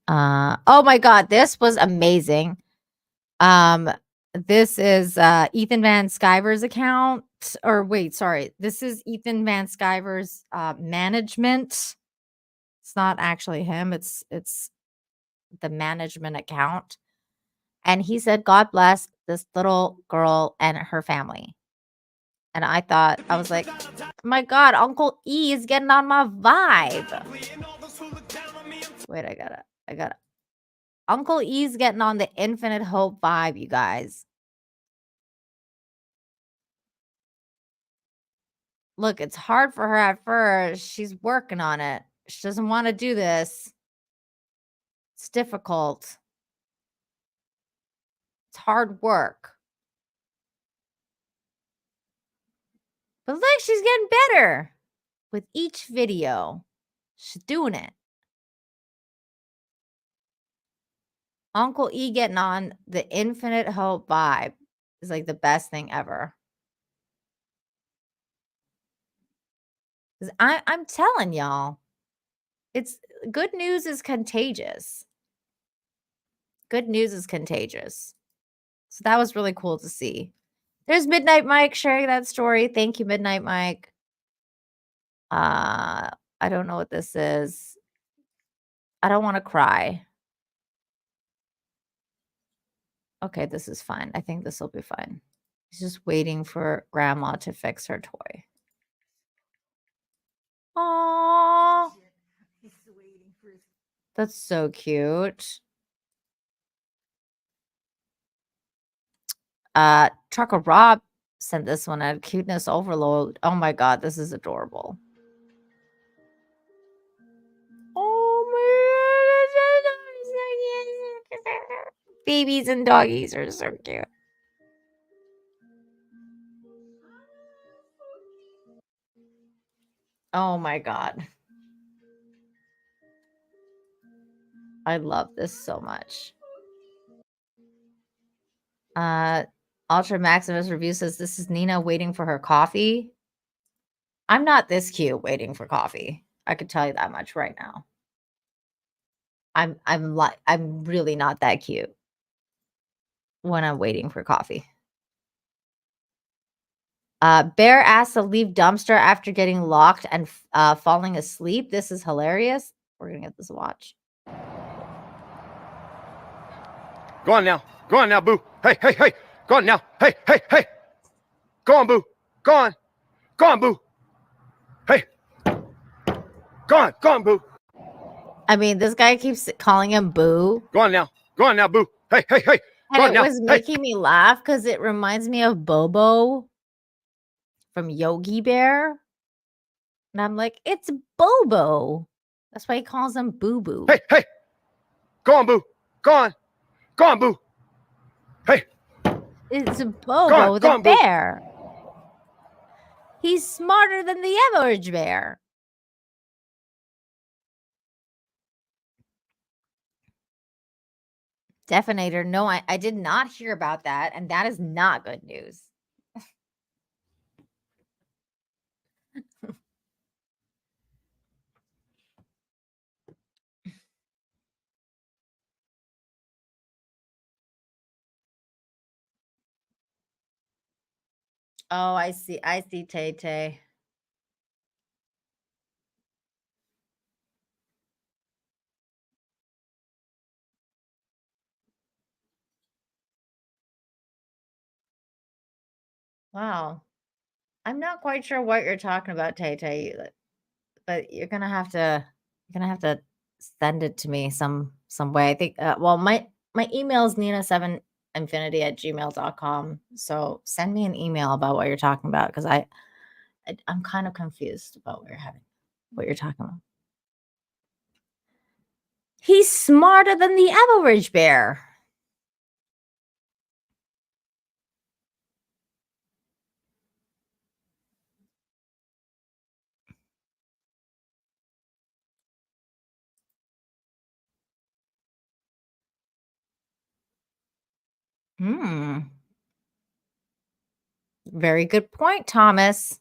[SPEAKER 4] Oh my god, this was amazing. This is Ethan Van Sciver's account. Or wait, sorry. This is Ethan Van Sciver's management. It's not actually him. It's the management account. And he said, God bless this little girl and her family. And I was like, my God, Uncle E is getting on my vibe. Wait, I got it. Uncle E's getting on the Infinite Hope vibe, you guys. Look, it's hard for her at first. She's working on it. She doesn't want to do this. It's difficult. It's hard work. But look, she's getting better with each video. She's doing it. Uncle E getting on the Infinite Hope vibe is like the best thing ever. I'm telling y'all, it's good news is contagious. Good news is contagious. So that was really cool to see. There's Midnight Mike sharing that story. Thank you, Midnight Mike. I don't know what this is. I don't want to cry. Okay, this is fine. I think this will be fine. He's just waiting for grandma to fix her toy. Aww. That's so cute. Trucker Rob sent this one at Cuteness Overload. Oh my God, this is adorable. Oh my God. Babies and doggies are so cute. Oh my God. I love this so much. Ultra Maximus Review says this is Nina waiting for her coffee. I'm not this cute waiting for coffee. I could tell you that much right now. I'm really not that cute when I'm waiting for coffee. Bear asks to leave dumpster after getting locked and falling asleep. This is hilarious. We're gonna get this watch.
[SPEAKER 7] Go on now. Go on now, boo. Hey, hey, hey. Go on now. Hey, hey, hey. Go on, boo. Go on. Go on, boo. Hey. Go on, boo.
[SPEAKER 4] I mean, this guy keeps calling him Boo.
[SPEAKER 7] Go on now. Go on now, boo. Hey, hey, hey. Go
[SPEAKER 4] And
[SPEAKER 7] on
[SPEAKER 4] it
[SPEAKER 7] now.
[SPEAKER 4] was
[SPEAKER 7] Hey.
[SPEAKER 4] making me laugh because it reminds me of Bobo from Yogi Bear. And I'm like, it's Bobo. That's why he calls him Boo Boo.
[SPEAKER 7] Hey, hey. Go on, boo. Go on. Go on, boo. Hey.
[SPEAKER 4] It's Bobo the bear. He's smarter than the average bear. Definator, no, I did not hear about that, and that is not good news. Oh, I see Tay Tay. Wow. I'm not quite sure what you're talking about, Tay Tay, but you're gonna have to send it to me some way. I think well my email is nina7infinity@gmail.com. So send me an email about what you're talking about because I'm kind of confused about what you're talking about. He's smarter than the average bear. Very good point, Thomas.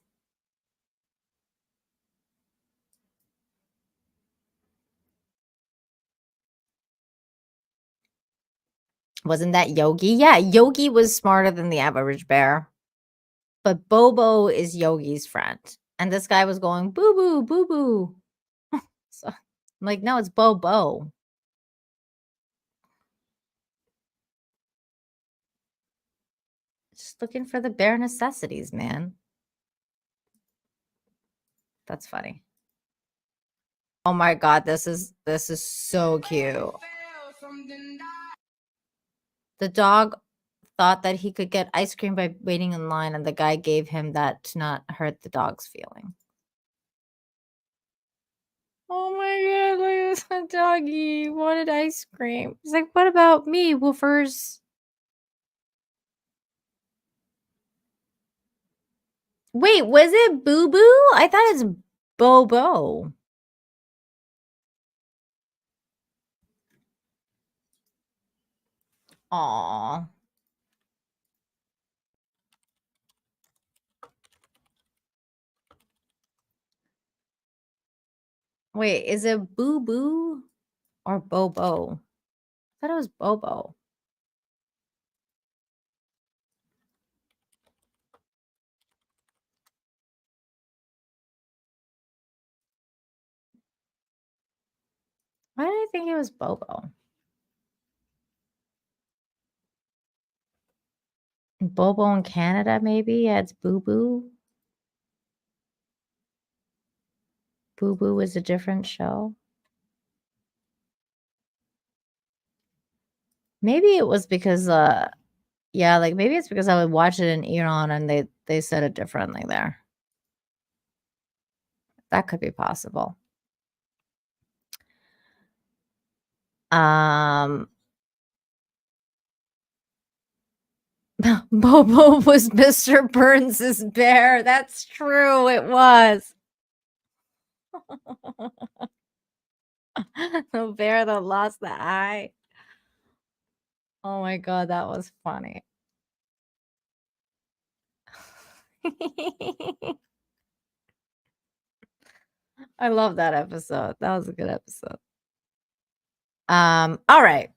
[SPEAKER 4] Wasn't that Yogi? Yeah, Yogi was smarter than the average bear. But Bobo is Yogi's friend. And this guy was going, boo boo, boo boo. So I'm like, no, it's Bobo. Just looking for the bare necessities, man. That's funny. Oh my God, this is so cute. The dog thought that he could get ice cream by waiting in line, and the guy gave him that to not hurt the dog's feeling. Oh my God, look at this doggy. He wanted ice cream. He's like, what about me, woofers? Wait, was it Boo Boo? I thought it's Bobo. Aw. Wait, is it Boo Boo or Bobo? I thought it was Bobo. Why did I think it was Bobo? Bobo in Canada, maybe? Yeah, it's Boo Boo. Boo Boo is a different show. Maybe it was because yeah, like maybe it's because I would watch it in Iran and they said it differently there. That could be possible. Bobo was Mr. Burns's bear. That's true. It was. The bear that lost the eye. Oh my God, that was funny. I love that episode. That was a good episode. All right.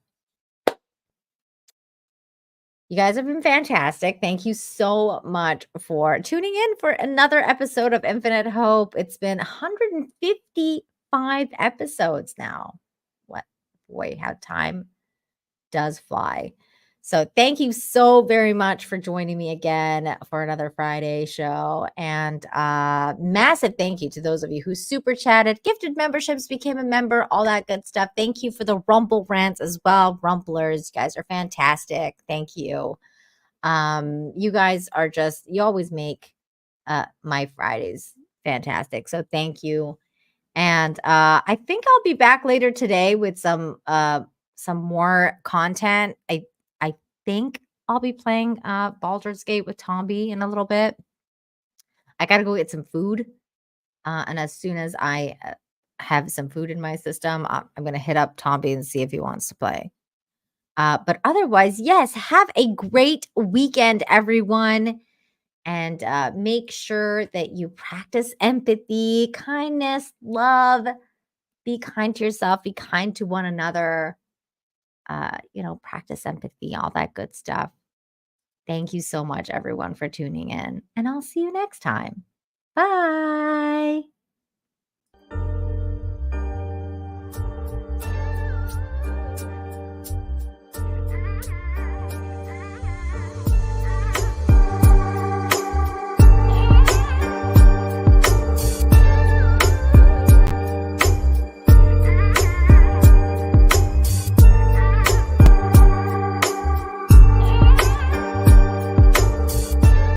[SPEAKER 4] You guys have been fantastic. Thank you so much for tuning in for another episode of Infinite Hope. It's been 155 episodes now. What? Boy, how time does fly. So thank you so very much for joining me again for another Friday show. And massive thank you to those of you who super chatted, gifted memberships, became a member, all that good stuff. Thank you for the Rumble rants as well. Rumblers, you guys are fantastic. Thank you. You guys are just, you always make my Fridays fantastic. So thank you. And I think I'll be back later today with some more content. I think I'll be playing Baldur's Gate with Tomby in a little bit. I gotta go get some food, and as soon as I have some food in my system, I'm gonna hit up Tomby and see if he wants to play. But otherwise, yes, have a great weekend, everyone. And make sure that you practice empathy, kindness, love. Be kind to yourself. Be kind to one another. Practice empathy, all that good stuff. Thank you so much, everyone, for tuning in. And I'll see you next time. Bye.